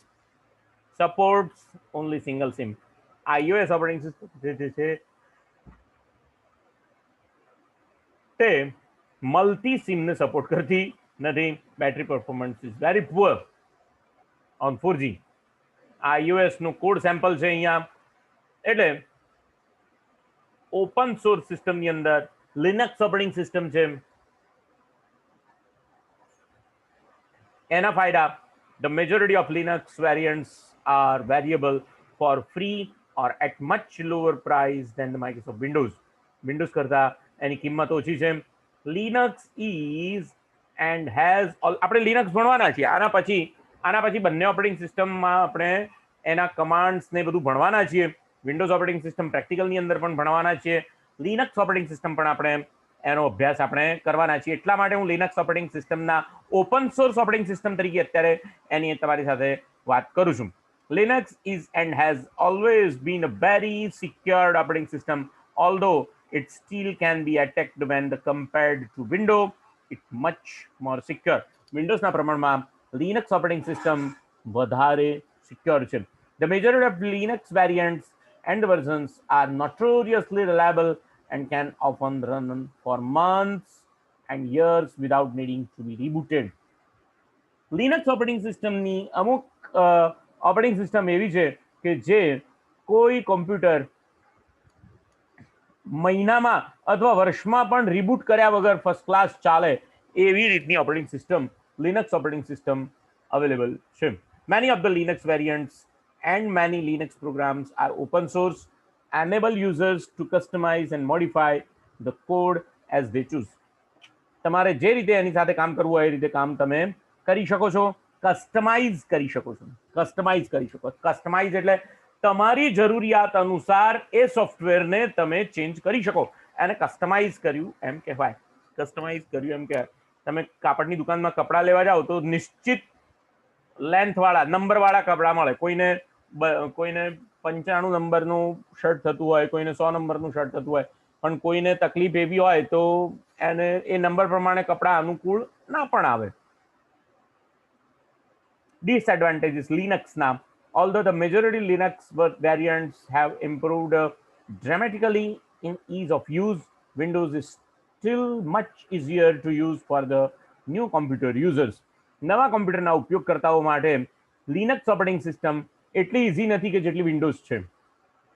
Supports only single SIM. iOS operating system જે છે તે મલ્ટી સિમને સપોર્ટ કરતી નથી. Battery performance is very poor on 4G. iOS નું કોડ સેમ્પલ છે અહીંયા. એટલે ઓપન સોર્સ સિસ્ટમની અંદર લિનક્સ ઓપરેટિંગ સિસ્ટમ છે. એના ફાયદા: the majority of Linux variants are variable for free or at much lower price than the Microsoft Windows. Windows કરતા એની કિંમત ઓછી છે. Linux is and has આપણે લિનક્સ ભણવાના છીએ. આના પછી બંને ઓપરેટિંગ સિસ્ટમમાં આપણે એના કમાન્ડ્સ ને બધું ભણવાના છીએ. વિન્ડોઝ ઓપરેટિંગ સિસ્ટમ પ્રેક્ટિકલની અંદર પણ ભણવાના છીએ. લિનક્સ ઓપરેટિંગ સિસ્ટમ પણ આપણે એનો અભ્યાસ આપણે કરવાના છીએ. એટલા માટે હું લિનક્સ ઓપરેટિંગ સિસ્ટમના ઓપન સોર્સ ઓપરેટિંગ સિસ્ટમ તરીકે અત્યારે એની તમારી સાથે વાત કરું છું. Linux is and has always been a very secured operating system, although it still can be attacked when compared to Windows. It's much more secure. Windows ના પ્રમાણમાં Linux operating system વધારે secure છે. The majority of Linux variants and versions are notoriously reliable and can often run for months and years without needing to be rebooted. Linux operating system ની અમુક ઓપરેટિંગ સિસ્ટમ એવી છે કે જે કોઈ કોમ્પ્યુટર મહિનામાં અથવા વર્ષમાં પણ રીબૂટ કર્યા વગર ફર્સ્ટ ક્લાસ ચાલે એવી રીતની operating system Linux operating system available છે. Many of the Linux variants and many Linux programs are open source, enable users to customize and modify the code as they choose. તમારે જે રીતે એની સાથે કામ કરવું હોય એ રીતે કામ તમે કરી શકો છો. કસ્ટમાઇઝ કરી શકો છો. કસ્ટમાઇઝ એટલે તમારી જરૂરિયાત અનુસાર એ સોફ્ટવેરને તમે ચેન્જ કરી શકો. એને કસ્ટમાઇઝ કર્યું એમ કહેવાય. તમે કાપડની દુકાનમાં કપડા લેવા જાઓ તો નિશ્ચિત લેન્થ વાળા નંબર વાળા કપડા મળે. કોઈને 95 નંબરનું શર્ટ થતું હોય, કોઈને 100 નંબરનું શર્ટ થતું હોય, પણ કોઈને તકલીફ એવી હોય તો એને એ નંબર પ્રમાણે કપડા અનુકૂળ ના પણ આવે. Disadvantages Linux now. Although the majority Linux variants have improved dramatically in ease of use, Windows is still much easier to use for the new computer users. નવા કોમ્પ્યુટરના ઉપયોગકર્તાઓ માટે લિનક્સ ઓપરેટિંગ સિસ્ટમ એટલી ઇઝી નથી કે જેટલી વિન્ડોઝ છે.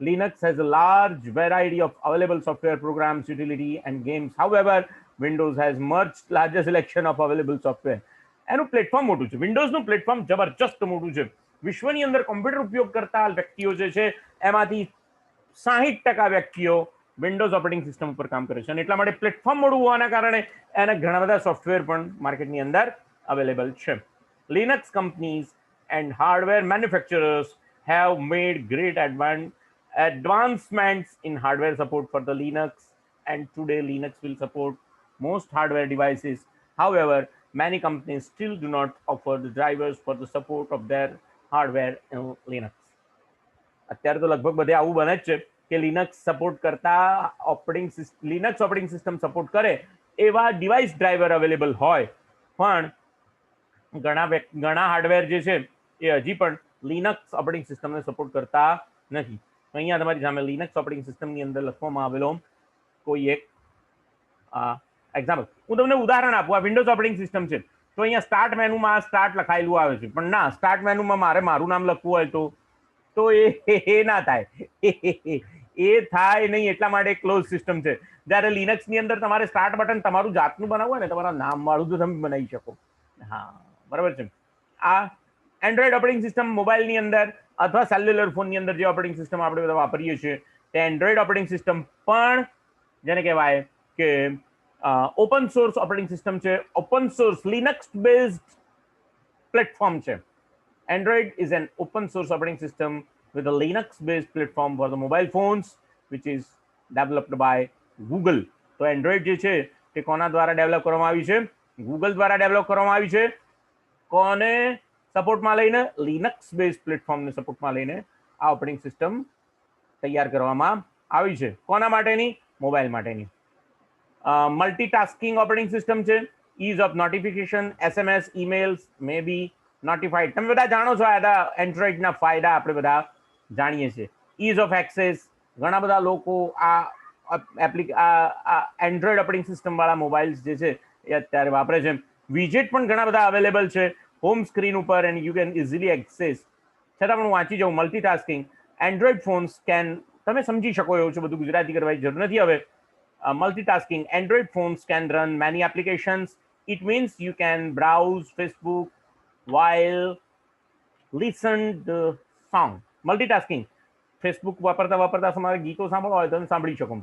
Linux has a large variety of available software programs, utility, and games. However, Windows has much larger selection of available software. એનું પ્લેટફોર્મ મોટું છે. વિન્ડોઝનું પ્લેટફોર્મ જબરજસ્ત મોટું છે. વિશ્વની અંદર કોમ્પ્યુટર ઉપયોગ કરતા વ્યક્તિઓ જે છે એમાંથી 60% વ્યક્તિઓ વિન્ડોઝ ઓપરેટિંગ સિસ્ટમ ઉપર કામ કરે છે અને એટલા માટે પ્લેટફોર્મ મોડું હોવાના કારણે એના ઘણા બધા સોફ્ટવેર પણ માર્કેટની અંદર અવેલેબલ છે. Linux companies and hardware manufacturers have made great advancements in hardware support for the Linux, and today Linux will support most hardware devices. However, many companies still do not offer the drivers for the support of their hardware in Linux. અત્યારે તો લગભગ બધે આવું બને જ છે કે લિનક્સ સપોર્ટ કરતા લિનક્સ ઓપરેટિંગ સિસ્ટમ સપોર્ટ કરે એવા ડિવાઇસ ડ્રાઈવર અવેલેબલ હોય, પણ ઘણા હાર્ડવેર જે છે એ હજી પણ લિનક્સ ઓપરેટિંગ સિસ્ટમને સપોર્ટ કરતા નથી. તો અહીંયા તમારી સામે લિનક્સ ઓપરેટિંગ સિસ્ટમની અંદર લખવામાં આવેલો કોઈ એક એક્ઝામ્પલ હું તમને ઉદાહરણ આપું. આ વિન્ડોઝ ઓપરેટિંગ સિસ્ટમ છે તો અહીંયા સ્ટાર્ટ મેનુમાં સ્ટાર્ટ લખાયેલું આવે છે, પણ ના, સ્ટાર્ટ મેનુમાં મારે મારું નામ લખવું હોય તો એ ના થાય, એ થાય નહીં. એટલા માટે ક્લોઝ સિસ્ટમ છે. જ્યારે લિનક્સની અંદર તમારે સ્ટાર્ટ બટન તમારું જાતનું બનાવવું હોય ને, તમારા નામ વાળું તો તમે બનાવી શકો. હા, બરાબર છે. આ એન્ડ્રોઈડ ઓપરેટિંગ સિસ્ટમ મોબાઈલની અંદર અથવા સેલ્યુલર ફોનની અંદર જે ઓપરેટિંગ સિસ્ટમ આપણે બધા વાપરીએ છીએ તે એન્ડ્રોઈડ ઓપરેટિંગ સિસ્ટમ પણ જેને કહેવાય કે ઓપન સોર્સ ઓપરેટિંગ સિસ્ટમ છે. Open source Linux based platform છે. Android is an open source operating system with a Linux based platform for the mobile phones which is developed by Google. તો Android જે છે તે કોના દ્વારા ડેવલપ કરવામાં આવી છે? Google દ્વારા ડેવલપ કરવામાં આવી છે. કોને સપોર્ટમાં લઈને? લિનક્સ બેઝડ પ્લેટફોર્મને સપોર્ટમાં લઈને આ ઓપરેટિંગ સિસ્ટમ તૈયાર કરવામાં આવી છે. કોના માટેની? મોબાઈલ માટેની. મલ્ટીટાસ્કિંગ ઓપરેટિંગ સિસ્ટમ છે. Ease of notification, SMS, emails, may be notified. તમે બધા જાણો છો આ એન્ડ્રોઈડના ફાયદા આપણે બધા જાણીએ છીએ. ઇઝ ઓફ એક્સેસ, ઘણા બધા લોકો આ એન્ડ્રોઈડ ઓપરેટિંગ સિસ્ટમ વાળા મોબાઈલ્સ જે છે એ અત્યારે વાપરે છે. વિજેટ પણ ઘણા બધા અવેલેબલ છે હોમ સ્ક્રીન ઉપર and you can easily access. છતાં પણ હું વાંચી જાઉં. મલ્ટીટાસ્કિંગ એન્ડ્રોઈડ ફોન્સ કેન, તમે સમજી શકો એવું છે, બધું ગુજરાતી કરવાની જરૂર નથી હવે. Multitasking Android phones can run many applications. It means you can browse Facebook while listen the song. Multitasking, Facebook વાપરતા વાપરતા તમારે ગીતો સાંભળવા હોય તો તમે સાંભળી શકો.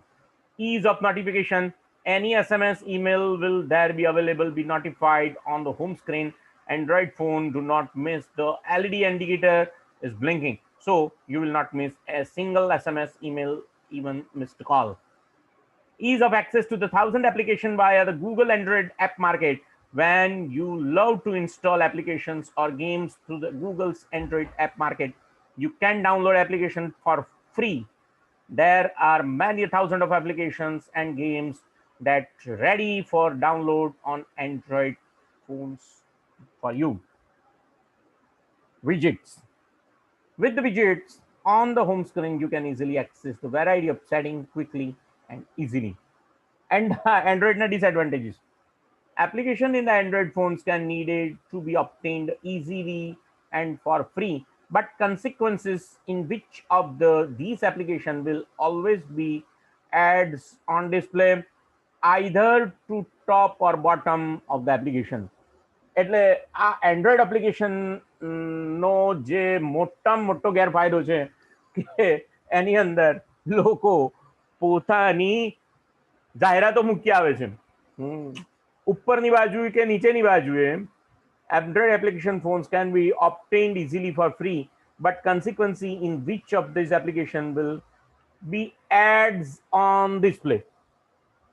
Ease of notification, any SMS, email will there be available, be notified on the home screen. Android phone do not miss the LED indicator is blinking, so you will not miss a single SMS, email, even missed call. Ease of access to the 1,000 application via the Google Android app market. When you love to install applications or games through the Google's Android app market, you can download applications for free. There are many thousands of applications and games that ready for download on Android phones for you. Widgets. With the widgets on the home screen, you can easily access the variety of settings quickly and easily. And Android na disadvantages. Application in the Android phones can needed to be obtained easily and for free, but consequences in which of these application will always be ads on display either to top or bottom of the application. એટલે આ એન્ડ્રોઈડ એપ્લિકેશન નો જે મોટામાં મોટો ગેરફાયદો છે કે એની અંદર લોકો પોતાની જાહેરાતો મૂકી આવે છે ઉપરની બાજુએ કે નીચેની બાજુએ. Android application phones can be obtained easily for free, but consequently in which of these application will be ads on display.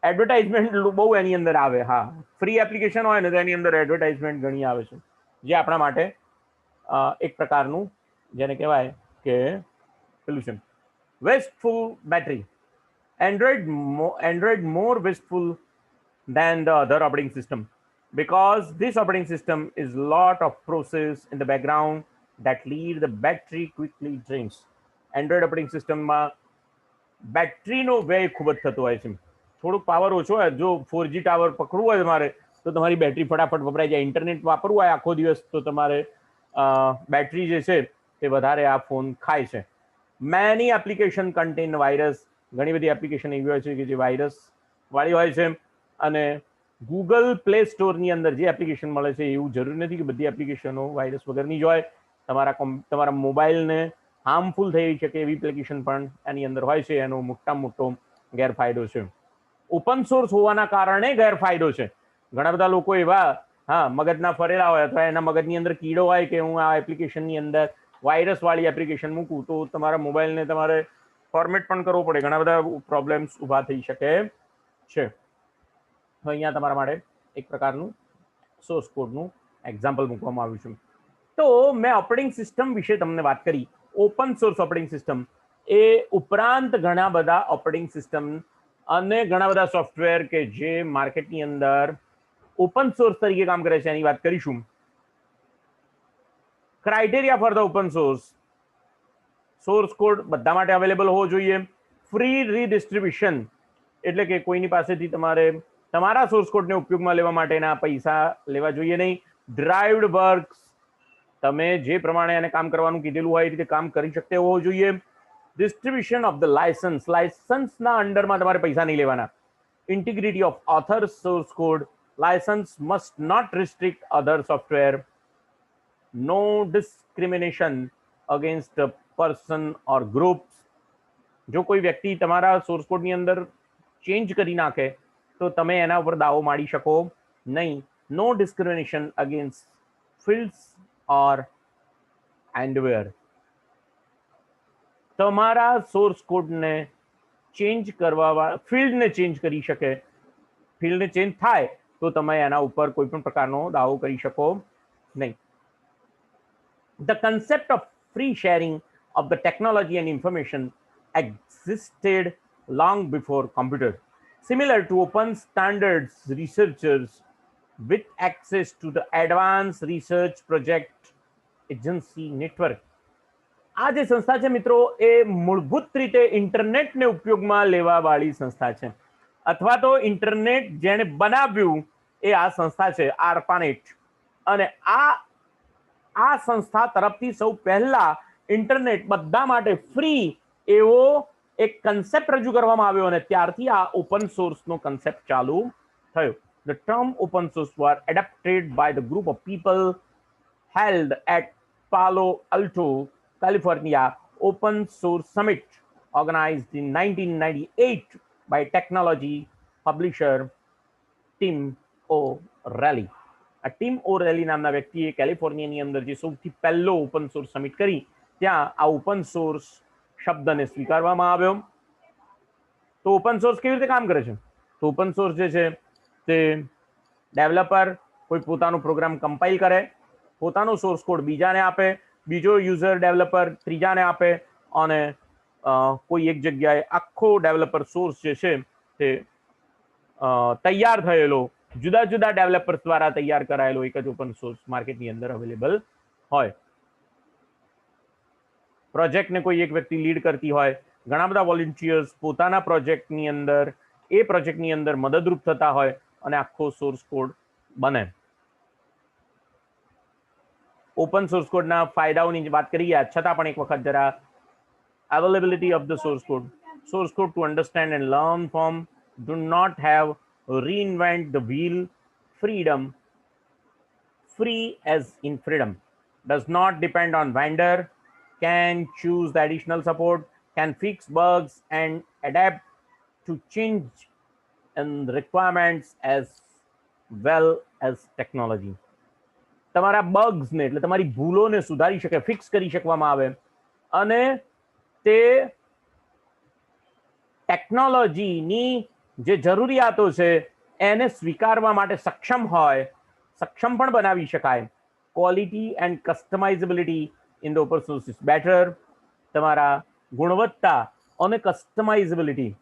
Advertisement બહુ એની અંદર આવે. હા, ફ્રી એપ્લિકેશન હોય ને તો એની અંદર એડવર્ટાઇઝમેન્ટ ઘણી આવે છે, જે આપણા માટે એક પ્રકારનું જેને કહેવાય કે પેલું છે વેસ્ટફુલ battery. Android more wasteful than the other operating system because this operating system is lot of process in the background that leave the battery quickly drains. Android operating system માં બેટરીનો વ્યય ખૂબ જ થતો હોય છે. થોડુંક પાવર ઓછો હોય, જો 4G ટાવર પકડવું હોય તમારે તો તમારી બેટરી ફટાફટ વપરાઈ જાય. ઇન્ટરનેટ વાપરવું હોય આખો દિવસ તો તમારે બેટરી જે છે તે વધારે આ ફોન ખાય છે. મેની એપ્લિકેશન કન્ટેન વાયરસ, ઘણી બધી એપ્લિકેશન એવી હોય છે કે જે વાયરસ વાળી હોય છે. અને ગૂગલ પ્લે સ્ટોરની અંદર જે એપ્લિકેશન મળે છે એવું જરૂરી નથી કે બધી એપ્લિકેશનો વાયરસ વગરની જ હોય. તમારા મોબાઈલને હાર્મફુલ થઈ શકે એવી એપ્લિકેશન પણ એની અંદર હોય છે. એનો મોટામાં મોટો ગેરફાયદો છે. ઓપન સોર્સ હોવાના કારણે ગેરફાયદો છે. ઘણા બધા લોકો એવા મગજના ફરેલા હોય અથવા એના મગજની અંદર કીડો હોય કે હું આ એપ્લિકેશનની અંદર વાયરસ વાળી એપ્લિકેશન મૂકું તો તમારા મોબાઈલને તમારે ફોર્મેટ પણ કરવો પડે. ઘણા બધા પ્રોબ્લેમ્સ ઊભા થઈ શકે છે. તો અહીંયા તમારા માટે એક પ્રકારનું સોર્સ કોડનું એક્ઝામ્પલ મૂકવામાં આવ્યું છે. તો મેં ઓપરેટિંગ સિસ્ટમ વિશે તમને વાત કરી. ઓપન સોર્સ ઓપરેટિંગ સિસ્ટમ એ ઉપરાંત ઘણા બધા ઓપરેટિંગ સિસ્ટમ અને ઘણા બધા સોફ્ટવેર કે જે માર્કેટની અંદર ઓપન સોર્સ તરીકે કામ કરે છે એની વાત કરીશું. Criteria for the open source code બધા માટે અવેલેબલ હોવો જોઈએ. ફ્રી રીડિસ્ટ્રીબ્યુશન એટલે કે કોઈની પાસેથી તમારે તમારા સોર્સ કોડને ઉપયોગમાં લેવા માટેના પૈસા લેવા જોઈએ નહીં. ડ્રાઇવ્ડ વર્ક્સ, તમે જે પ્રમાણે એને કામ કરવાનું કીધેલું હોય એ રીતે કામ કરી શકતે હોવો જોઈએ. ડિસ્ટ્રીબ્યુશન ઓફ ધ લાયસન્સના અંડરમાં તમારે પૈસા નહીં લેવાના. Integrity of author source code, licence must not restrict other software. No discrimination against person or groups. જો કોઈ વ્યક્તિ તમારા સોર્સ કોડની અંદર ચેન્જ કરી નાખે તો તમે એના ઉપર દાવો માંડી શકો નહીં. નો ડિસ્ક્રિમિનેશન અગેન્સ્ટ ફિલ્ડ્સ ઓર એન્ડવેર. તમારા સોર્સ કોડને ચેન્જ કરવા, ફિલ્ડને ચેન્જ કરી શકે, ફિલ્ડને ચેન્જ થાય તો તમે એના ઉપર કોઈ પણ પ્રકારનો દાવો કરી શકો નહીં. The concept of free sharing of the technology and information existed long before computers. Similar to open standards, researchers with access to the Advanced Research Project Agency Network. આ જે સંસ્થા છે મિત્રો એ મૂળભૂત રીતે ઇન્ટરનેટને ઉપયોગમાં લેવા વાળી સંસ્થા છે, અથવા તો ઇન્ટરનેટ જેણે બનાવ્યું એ આ સંસ્થા છે, ARPANET. અને આ સંસ્થા તરફથી સૌ પહેલા ઇન્ટરનેટ બધા માટે ફ્રી એવો એક કન્સેપ્ટ રજૂ કરવામાં આવ્યો અને ત્યારથી આ ઓપન સોર્સનો કન્સેપ્ટ ચાલુ થયો. The term open source was adopted by the group of people held at Palo Alto, California Open Source Summit organized in 1998 by technology publisher Tim O'Reilly. આ ટીમ ઓરેલી નામના વ્યક્તિએ કેલિફોર્નિયાની અંદર જે સૌથી પહેલો ઓપન સોર્સ સમિટ કરી ત્યાં આ ઓપન સોર્સ શબ્દને સ્વીકારવામાં આવ્યો. તો ઓપન સોર્સ કેવી રીતે કામ કરે છે? તો ઓપન સોર્સ જે છે તે ડેવલપર કોઈ પોતાનો પ્રોગ્રામ કમ્પાઇલ કરે, પોતાનો સોર્સ કોડ બીજાને આપે, બીજો યુઝર ડેવલપર ત્રીજાને આપે અને કોઈ એક જગ્યાએ આખો ડેવલપર સોર્સ જે છે તે તૈયાર થયેલો જુદા જુદા ડેવલપર્સ દ્વારા તૈયાર કરાયેલો એક જ ઓપન સોર્સ માર્કેટની અંદર અવેલેબલ હોય. પ્રોજેક્ટને કોઈ એક વ્યક્તિ લીડ કરતી હોય, ઘણા બધા વોલન્ટિયર્સ પોતાના પ્રોજેક્ટની અંદર મદદરૂપ થતા હોય અને આખો સોર્સ કોડ બને. ઓપન સોર્સ કોડના ફાયદાઓની વાત કરીએ છતાં પણ એક વખત જરા availability of the source code to understand and learn from, do not have reinvent the wheel. Freedom, free as in freedom, does not depend on vendor, can choose the additional support, can fix bugs and adapt to change and requirements as well as technology. તમારા બગ્સને એટલે તમારી ભૂલોને સુધારી શકે, ફિક્સ કરી શકવામાં આવે અને તે ટેકનોલોજીની જે જરૂરિયાતો છે એને સ્વીકારવા માટે સક્ષમ પણ બનાવી શકાય. Quality and customizability in the open source is better. તમારા ગુણવત્તા અને કસ્ટમાઇઝેબિલિટી,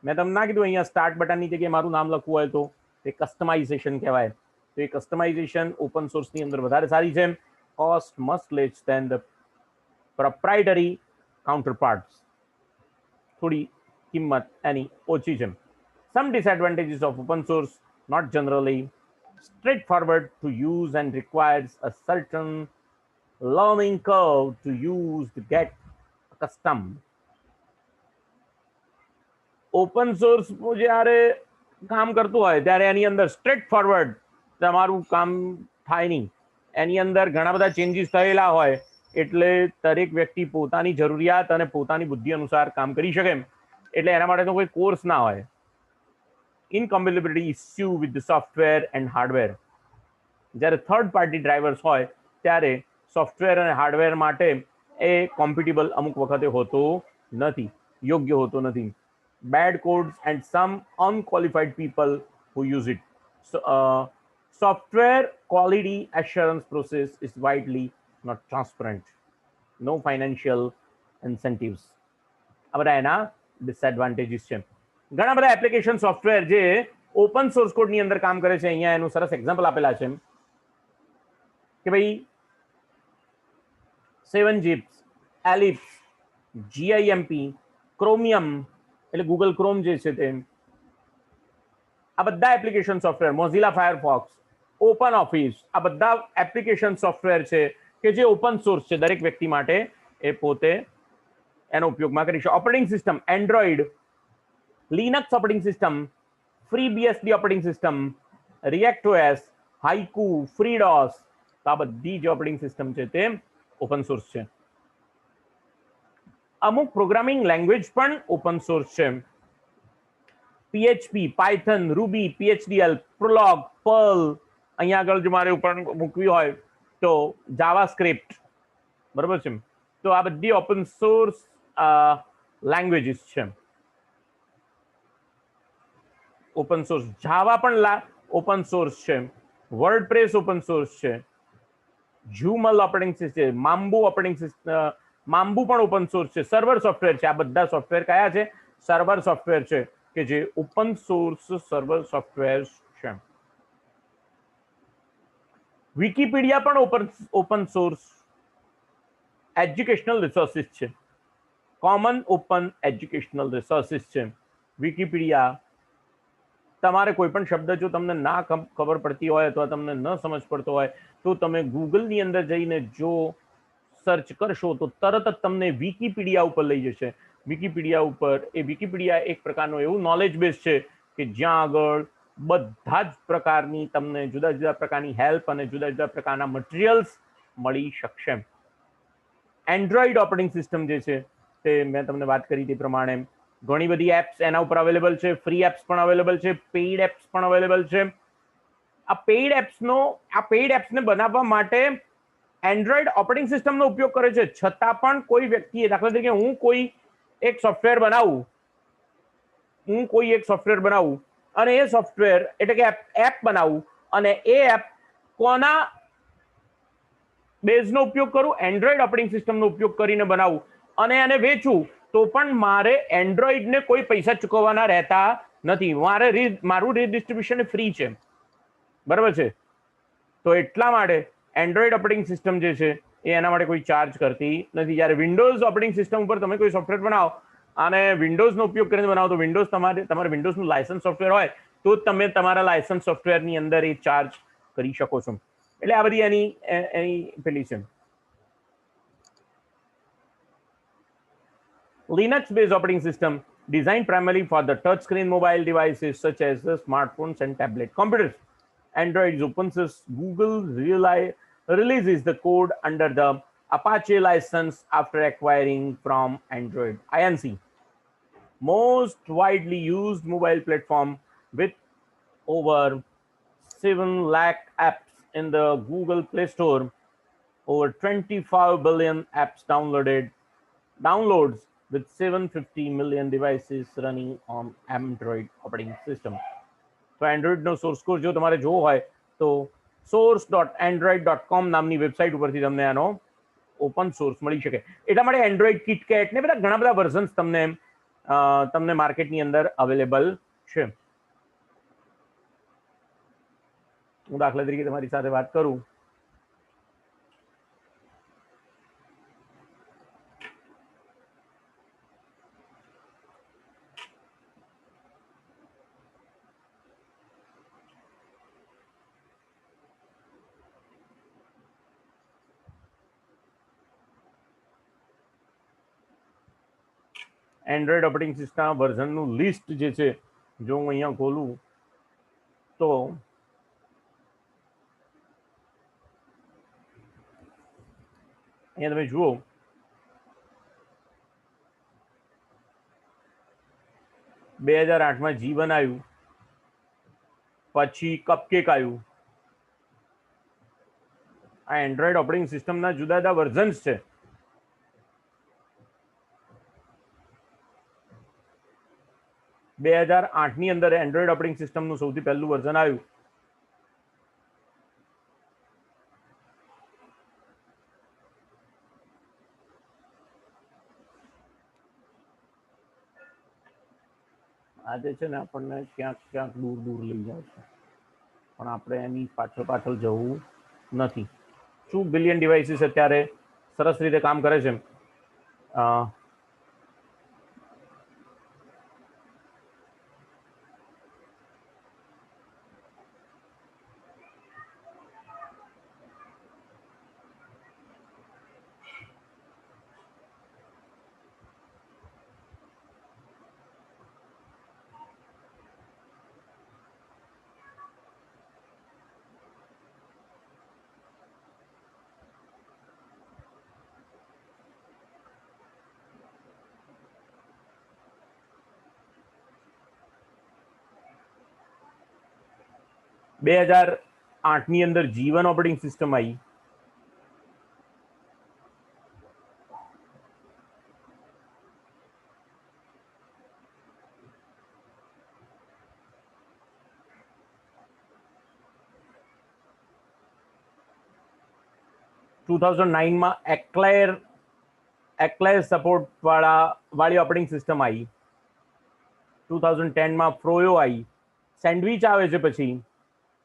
મેં તમને ના કીધું અહીંયા સ્ટાર્ટ બટનની જગ્યાએ મારું નામ લખવું હોય તો તે કસ્ટમાઇઝેશન કહેવાય. તો એ કસ્ટમાઇઝેશન ઓપન સોર્સની અંદર વધારે સારી છે. Cost much less than the proprietary counterparts, થોડી કિંમત એની ઓછી છે. Some disadvantages of open source, not generally straightforward to use and requires a certain learning curve to use to get accustomed. Open source જ્યારે કામ કરતું હોય ત્યારે એની અંદર સ્ટ્રેટ ફોરવર્ડ તમારું કામ થાય નહીં. એની અંદર ઘણા બધા ચેન્જીસ થયેલા હોય એટલે દરેક વ્યક્તિ પોતાની જરૂરિયાત અને પોતાની બુદ્ધિ અનુસાર કામ કરી શકે. એટલે એના માટે તો કોઈ કોર્સ ના હોય. Incompatibility issue with the software and hardware. જ્યારે થર્ડ પાર્ટી ડ્રાઈવર્સ હોય ત્યારે સોફ્ટવેર અને હાર્ડવેર માટે એ કોમ્પિટેબલ અમુક વખતે હોતો નથી, યોગ્ય હોતો નથી. Bad codes and some unqualified people who use it. So, software quality assurance process is widely not transparent. No financial incentives. આ બધા એના ડિસએડવાન્ટેજીસ છે. ઘણા બધા એપ્લિકેશન સોફ્ટવેર જે ઓપન સોર્સ કોડની અંદર કામ કરે છે. અહીંયા એનું સરસ એક્ઝામ્પલ આપેલા છે કે ભાઈ 7-Zips, Ellipse, GIMP, Chromium એટલે ગૂગલ ક્રોમ જે છે તે, આ બધા application software, Mozilla Firefox, open office, આ બધા એપ્લિકેશન સોફ્ટવેર છે કે જે ઓપન સોર્સ છે. દરેક વ્યક્તિ માટે એ પોતે એનો ઉપયોગમાં કરી શકે. Operating system Android, Linux operating system, free BSD operating system, React OS, Haiku, FreeDOS, આ બધી જે ઓપરેટિંગ સિસ્ટમ છે તે ઓપન સોર્સ છે. અમુક પ્રોગ્રામિંગ લેંગ્વેજ પણ ઓપન સોર્સ છે. PHP, Python, Ruby, PHDL, Prolog, Perl, અહીંયા આગળ જો મારે ઉપર મૂકવી હોય તો જાવાસ્ક્રિપ્ટ, બરોબર છે. તો આ બધી ઓપન સોર્સ લેંગ્વેજીસ છે. ઓપન સોર્સ જાવા પણ ઓપન સોર્સ છે. વર્ડપ્રેસ ઓપન સોર્સ છે. ઝુમલ ઓપરેટિંગ સિસ્ટમ, મામ્બુ ઓપરેટિંગ સિસ્ટમ, મામ્બુ પણ ઓપન સોર્સ છે. સર્વર સોફ્ટવેર છે. આ બધા સોફ્ટવેર કયા છે? સર્વર સોફ્ટવેર છે કે જે ઓપન સોર્સ સર્વર સોફ્ટવેર છે. વિકિપીડિયા પણ ઓપન સોર્સ એજ્યુકેશનલ રિસોર્સિસ છે. કોમન ઓપન એજ્યુકેશનલ રિસોર્સિસ છે. વિકિપીડિયા, તમારે કોઈ પણ શબ્દ જો તમને ના ખબર પડતી હોય અથવા તમને ન સમજ પડતો હોય તો તમે ગૂગલની અંદર જઈને જો સર્ચ કરશો તો તરત જ તમને વિકિપીડિયા ઉપર લઈ જશે. વિકિપીડિયા ઉપર વિકિપીડિયા એક પ્રકારનો એવું નોલેજ બેઝ છે કે જ્યાં આગળ બધા જ પ્રકારની તમને જુદા જુદા પ્રકારની હેલ્પ અને જુદા જુદા પ્રકારના મટીરિયલ્સ મળી શકશે. એન્ડ્રોઈડ ઓપરેટિંગ સિસ્ટમ જે છે તે મેં તમને વાત કરી તે પ્રમાણે ઘણી બધી એપ્સ એના ઉપર અવેલેબલ છે. ફ્રી એપ્સ પણ અવેલેબલ છે, પેઇડ એપ્સ પણ અવેલેબલ છે. આ પેઇડ એપ્સને બનાવવા માટે એન્ડ્રોઈડ ઓપરેટિંગ સિસ્ટમનો ઉપયોગ કરે છે. છતાં પણ કોઈ વ્યક્તિએ, દાખલા તરીકે હું કોઈ એક સોફ્ટવેર બનાવું અને એ સોફ્ટવેર એટલે કે એપ બનાવું અને એ એપ કોના બેઝનો ઉપયોગ કરું? એન્ડ્રોઈડ ઓપરેટિંગ સિસ્ટમનો ઉપયોગ કરીને બનાવું અને એને વેચું તો પણ મારે એન્ડ્રોઈડને કોઈ પૈસા ચૂકવવાના રહેતા નથી. મારું રીડિસ્ટ્રીબ્યુશન ફ્રી છે, બરાબર છે. તો એટલા માટે એન્ડ્રોઈડ ઓપરેટિંગ સિસ્ટમ જે છે એ એના માટે કોઈ ચાર્જ કરતી નથી. જ્યારે વિન્ડોઝ ઓપરેટિંગ સિસ્ટમ ઉપર તમે કોઈ સોફ્ટવેર બનાવો અને વિન્ડોઝનો ઉપયોગ કરીને બનાવો તો વિન્ડોઝ તમારે વિન્ડોઝનું લાયસન્સ સોફ્ટવેર હોય તો તમે તમારા લાયસન્સ સોફ્ટવેરની અંદર એ ચાર્જ કરી શકો છો. એટલે આ બધી એની પેલી છે. Linux-based operating system designed primarily for the touchscreen mobile devices such as the smartphones and tablet computers. Android is open source. Google releases the code under the Apache license after acquiring from Android Inc. Most widely used mobile platform with over 7 lakh apps in the Google Play Store, over 25 billion apps downloads with 750 million devices running on Android operating system. તો એન્ડ્રોઈડનો સોર્સ કોડ જો તમારે જોવો હોય તો source.android.com નામની વેબસાઇટ ઉપરથી તમને આનો ઓપન સોર્સ મળી શકે. એટલા માટે એન્ડ્રોઈડ કિટકેટ ને બધા ઘણા બધા વર્ઝન્સ તમને માર્કેટની અંદર અવેલેબલ છે. હું દાખલા તરીકે તમારી સાથે વાત કરું એન્ડ્રોઈડ ઓપરેટિંગ સિસ્ટમ વર્ઝનનું લિસ્ટ જે છે, જો હું અહીંયા ખોલું તો અહીંયા તમે જુઓ 2008માં G1 આવ્યું, પછી કપકેક આવ્યું. આ એન્ડ્રોઈડ ઓપરેટિંગ સિસ્ટમના જુદા જુદા વર્ઝન્સ છે. બે 2008ની અંદર એન્ડ્રોઈડ ઓપરેટિંગ સિસ્ટમનું સૌથી પહેલું વર્ઝન આવ્યું. આજે છે ને આપણને ક્યાંક ક્યાંક દૂર દૂર લઈ જાય છે, પણ આપણે એની પાછળ પાછળ જવું નથી. 2 બિલિયન ડિવાઇસીસ અત્યારે સરસ રીતે કામ કરે છે. 2008ની અંદર G1 ઓપરેટિંગ સિસ્ટમ આવી. માં એક્લેર સપોર્ટ વાળી ઓપરેટિંગ સિસ્ટમ આવી. 2010માં ફ્રોયો આવી. સેન્ડવિચ આવે છે, પછી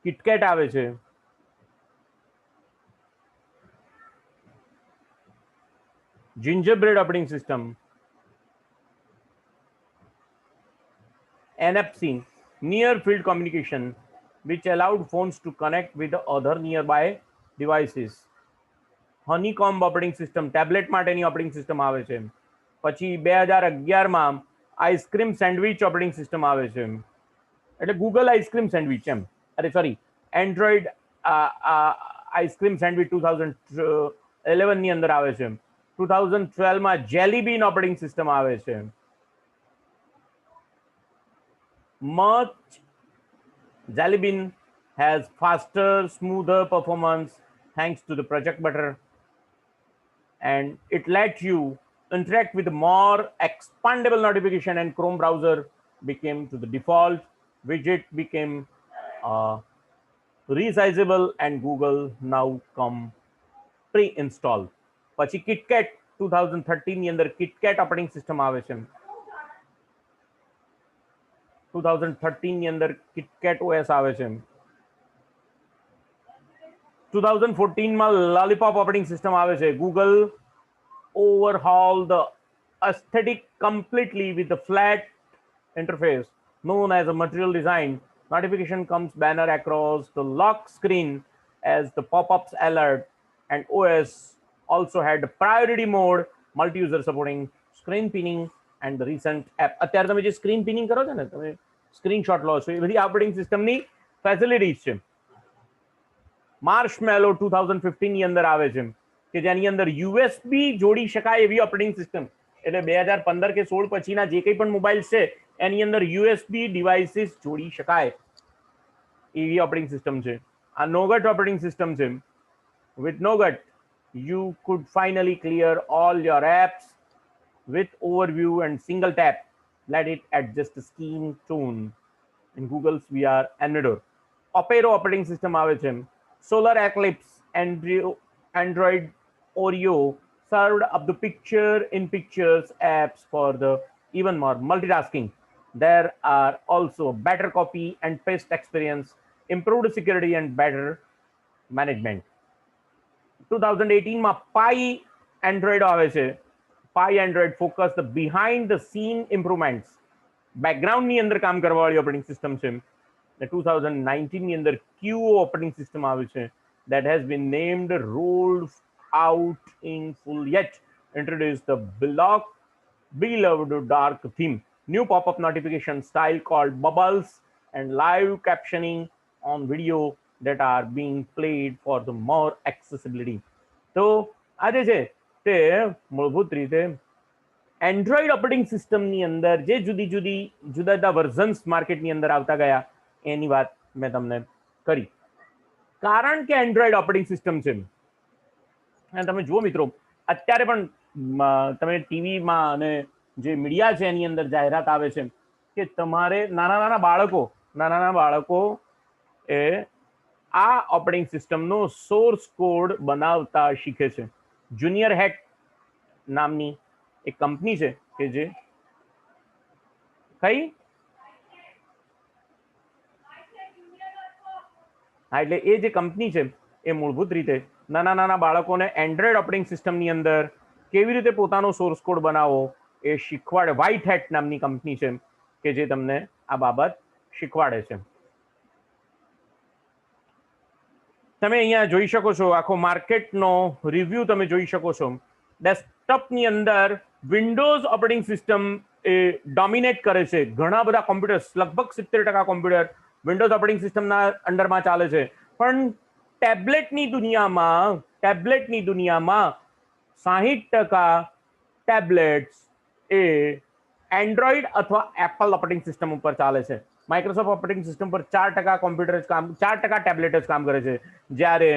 કિટકેટ આવે છે. Gingerbread operating system, NFC, near field communication, which allowed phones to connect with other nearby devices. Honeycomb operating system, tablet માટેની ઓપરેટિંગ સિસ્ટમ આવે છે. પછી 2011માં આઈસ્ક્રીમ સેન્ડવિચ ઓપરેટિંગ સિસ્ટમ આવે છે, એટલે ગૂગલ આઈસ્ક્રીમ સેન્ડવિચ એમ, અરે સોરી, એન્ડ્રોઈડ આઈસ્ક્રીમ સેન્ડવિચ 2011ની અંદર આવે છે. 2012માં જેલી બીન ઓપરેટિંગ સિસ્ટમ આવે છે. Jelly Bean has faster, smoother performance thanks to the Project Butter, and it lets you interact with more expandable notification, and Chrome browser became to the default. Widget became resizable, and Google now come pre-installed. પછી KitKat 2013ની અંદર KitKat ઓપરેટિંગ સિસ્ટમ આવે છે. 2013ની અંદર KitKat OS આવે છે. 2014માં Lollipop ઓપરેટિંગ સિસ્ટમ આવે છે. Google overhaul the aesthetic completely with the flat interface known as a material design. Notification comes banner across the lock screen as the pop-ups alert, and OS also had priority mode, multi-user supporting screen pinning, and the recent app. અત્યારે તમે જે સ્ક્રીન પિનિંગ કરો છો ને, તમે સ્ક્રીનશોટ લો છો, એ બધી ઓપરેટિંગ સિસ્ટમની ફેસિલિટીઝ છે. માર્શમેલો 2015ની અંદર આવે છે, કે જેની અંદર USB જોડી શકાય એવી ઓપરેટિંગ સિસ્ટમ. એટલે 2015 કે 16 પછીના જે કંઈ પણ મોબાઈલ છે એની અંદર USB ડિવાઇસીસ જોડી શકાય એવી ઓપરેટિંગ સિસ્ટમ છે. આ નોગટ ઓપરેટિંગ સિસ્ટમ છે. With Nougat, you could finally clear all your apps with overview and single tap. Let it adjust the scheme tone in Google's VR Android. Opero operating system આવે છે. Solar Eclipse, Android Oreo served up the pictures apps for the even more multitasking. There are also better copy and paste experience, improved security, and better management. 2018માં Pi Android આવે છે. Pi Android focus the behind the scene improvements. બેકગ્રાઉન્ડની અંદર કામ કરવાવાળી ઓપરેટિંગ સિસ્ટમ છે. 2019ની અંદર QO ઓપરેટિંગ સિસ્ટમ આવે છે. That has been named rolled out in full, yet introduced the block beloved dark theme, new pop-up notification style called bubbles, and live captioning on video that are being played for the more accessibility. તો આ જે છે તે મૂળભૂત રીતે એન્ડ્રોઈડ ઓપરેટિંગ સિસ્ટમની અંદર જે જુદા જુદા વર્ઝન્સ માર્કેટની અંદર આવતા ગયા એની વાત મેં તમને કરી. કારણ કે એન્ડ્રોઈડ ઓપરેટિંગ સિસ્ટમ છે, અને તમે જુઓ મિત્રો, અત્યારે પણ તમે ટીવીમાં અને જે મીડિયા છે એની અંદર જાહેરાત આવે છે કે તમારે નાના બાળકો એ આ ઓપરેટિંગ સિસ્ટમનો સોર્સ કોડ બનાવતા શીખે છે. જુનિયર હેક નામની એક કંપની છે કે જે કઈ એટલે એ જે કંપની છે એ મૂળભૂત રીતે નાના બાળકોને એન્ડ્રોઈડ ઓપરેટિંગ સિસ્ટમની અંદર કેવી રીતે પોતાનો સોર્સ કોડ બનાવવો એ શીખવાડે. વ્હાઇટ હેટ નામની કંપની છે કે જે તમને આ બાબત શીખવાડે છે. તમે અહીંયા જોઈ શકો છો આખો માર્કેટનો રિવ્યુ તમે જોઈ શકો છો. ડેસ્કટોપની અંદર વિન્ડોઝ ઓપરેટિંગ સિસ્ટમ એ ડોમિનેટ કરે છે. ઘણા બધા કોમ્પ્યુટર્સ, લગભગ 70% કોમ્પ્યુટર વિન્ડોઝ ઓપરેટિંગ સિસ્ટમના અંડરમાં ચાલે છે. પણ ટેબ્લેટની દુનિયામાં 60% ટેબ્લેટ્સ એ એન્ડ્રોઈડ અથવા એપલ ઓપરેટિંગ સિસ્ટમ ઉપર ચાલે છે. માઇક્રોસોફ્ટ ઓપરેટિંગ સિસ્ટમ પર 4% કોમ્પ્યુટર 4% ટેબ્લેટ જ કામ કરે છે. જ્યારે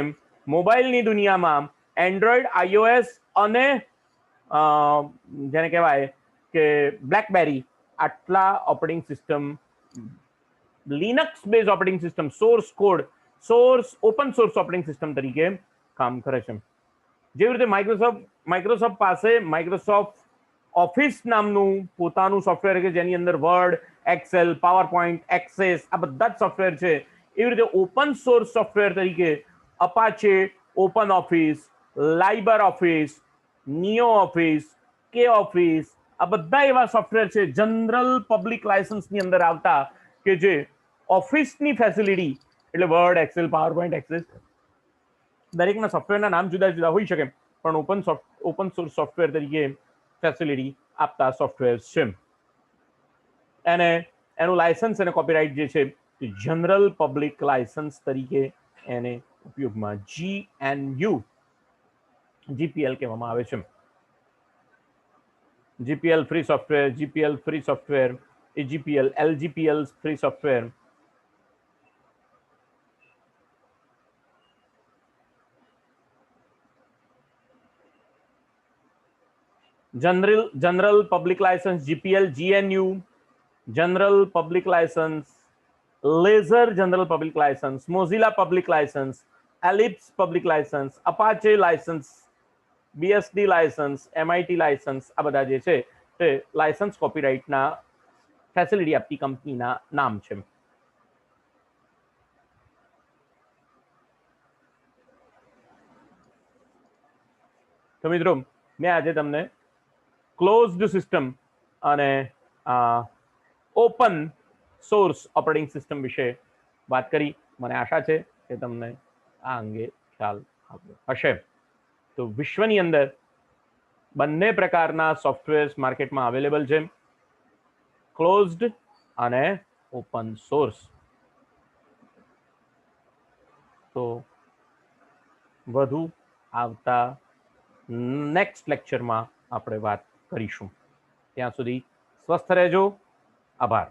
મોબાઈલની દુનિયામાં એન્ડ્રોઈડ, iOS અને જેને કહેવાય કે બ્લેકબેરી આટલા operating system Linux base operating system open source operating system તરીકે કામ કરે છે. જેવી રીતે માઇક્રોસોફ્ટ પાસે માઇક્રોસોફ્ટ ઓફિસ નામનું પોતાનું સોફ્ટવેર કે જેની અંદર વર્ડ, એક્સેલ, પાવરપોઈન્ટ, એક્સેસ આ બધા જ સોફ્ટવેર છે. એવી રીતે ઓપન સોર્સ સોફ્ટવેર તરીકે Apache open office, Libre office, Neo office, K office આ બધા એવા સોફ્ટવેર છે જનરલ પબ્લિક લાયસન્સની અંદર આવતા કે જે ઓફિસની ફેસિલિટી એટલે વર્ડ, એક્સેલ, પાવરપોઈન્ટ, એક્સેસ દરેકના સોફ્ટવેરના નામ જુદા જુદા હોઈ શકે પણ ઓપન સોર્સ સોફ્ટવેર તરીકે ફેસિલિટી આપતા સોફ્ટવેર છે. એનું લાયસન્સ અને કોપીરાઇટ જે છે જનરલ પબ્લિક લાયસન્સ તરીકે એને ઉપયોગમાં GPL કહેવામાં આવે છે. GPL free software, GPL free software, AGPL, LGPL free software. General public licence GPL, GNU general public licence, lesser general public licence, Mozilla public licence, Eclipse public licence, Apache licence, BSD licence, MIT licence આ બધા જે છે તે લાયસન્સ કોપીરાઇટના ફેસિલિટી આપતી કંપનીના નામ છે. તો મિત્રો મેં આજે તમને ક્લોઝડ સિસ્ટમ અને ઓપન સોર્સ ઓપરેટિંગ સિસ્ટમ વિશે વાત કરી. મને આશા છે કે તમને આ અંગે ખ્યાલ આવ્યો હશે. તો વિશ્વની અંદર બંને પ્રકારના સોફ્ટવેર્સ માર્કેટમાં અવેલેબલ છે, ક્લોઝડ અને ઓપન સોર્સ. તો વધુ આવતા નેક્સ્ટ લેક્ચરમાં આપણે વાત કરીશું. ત્યાં સુધી સ્વસ્થ રહેજો. આભાર.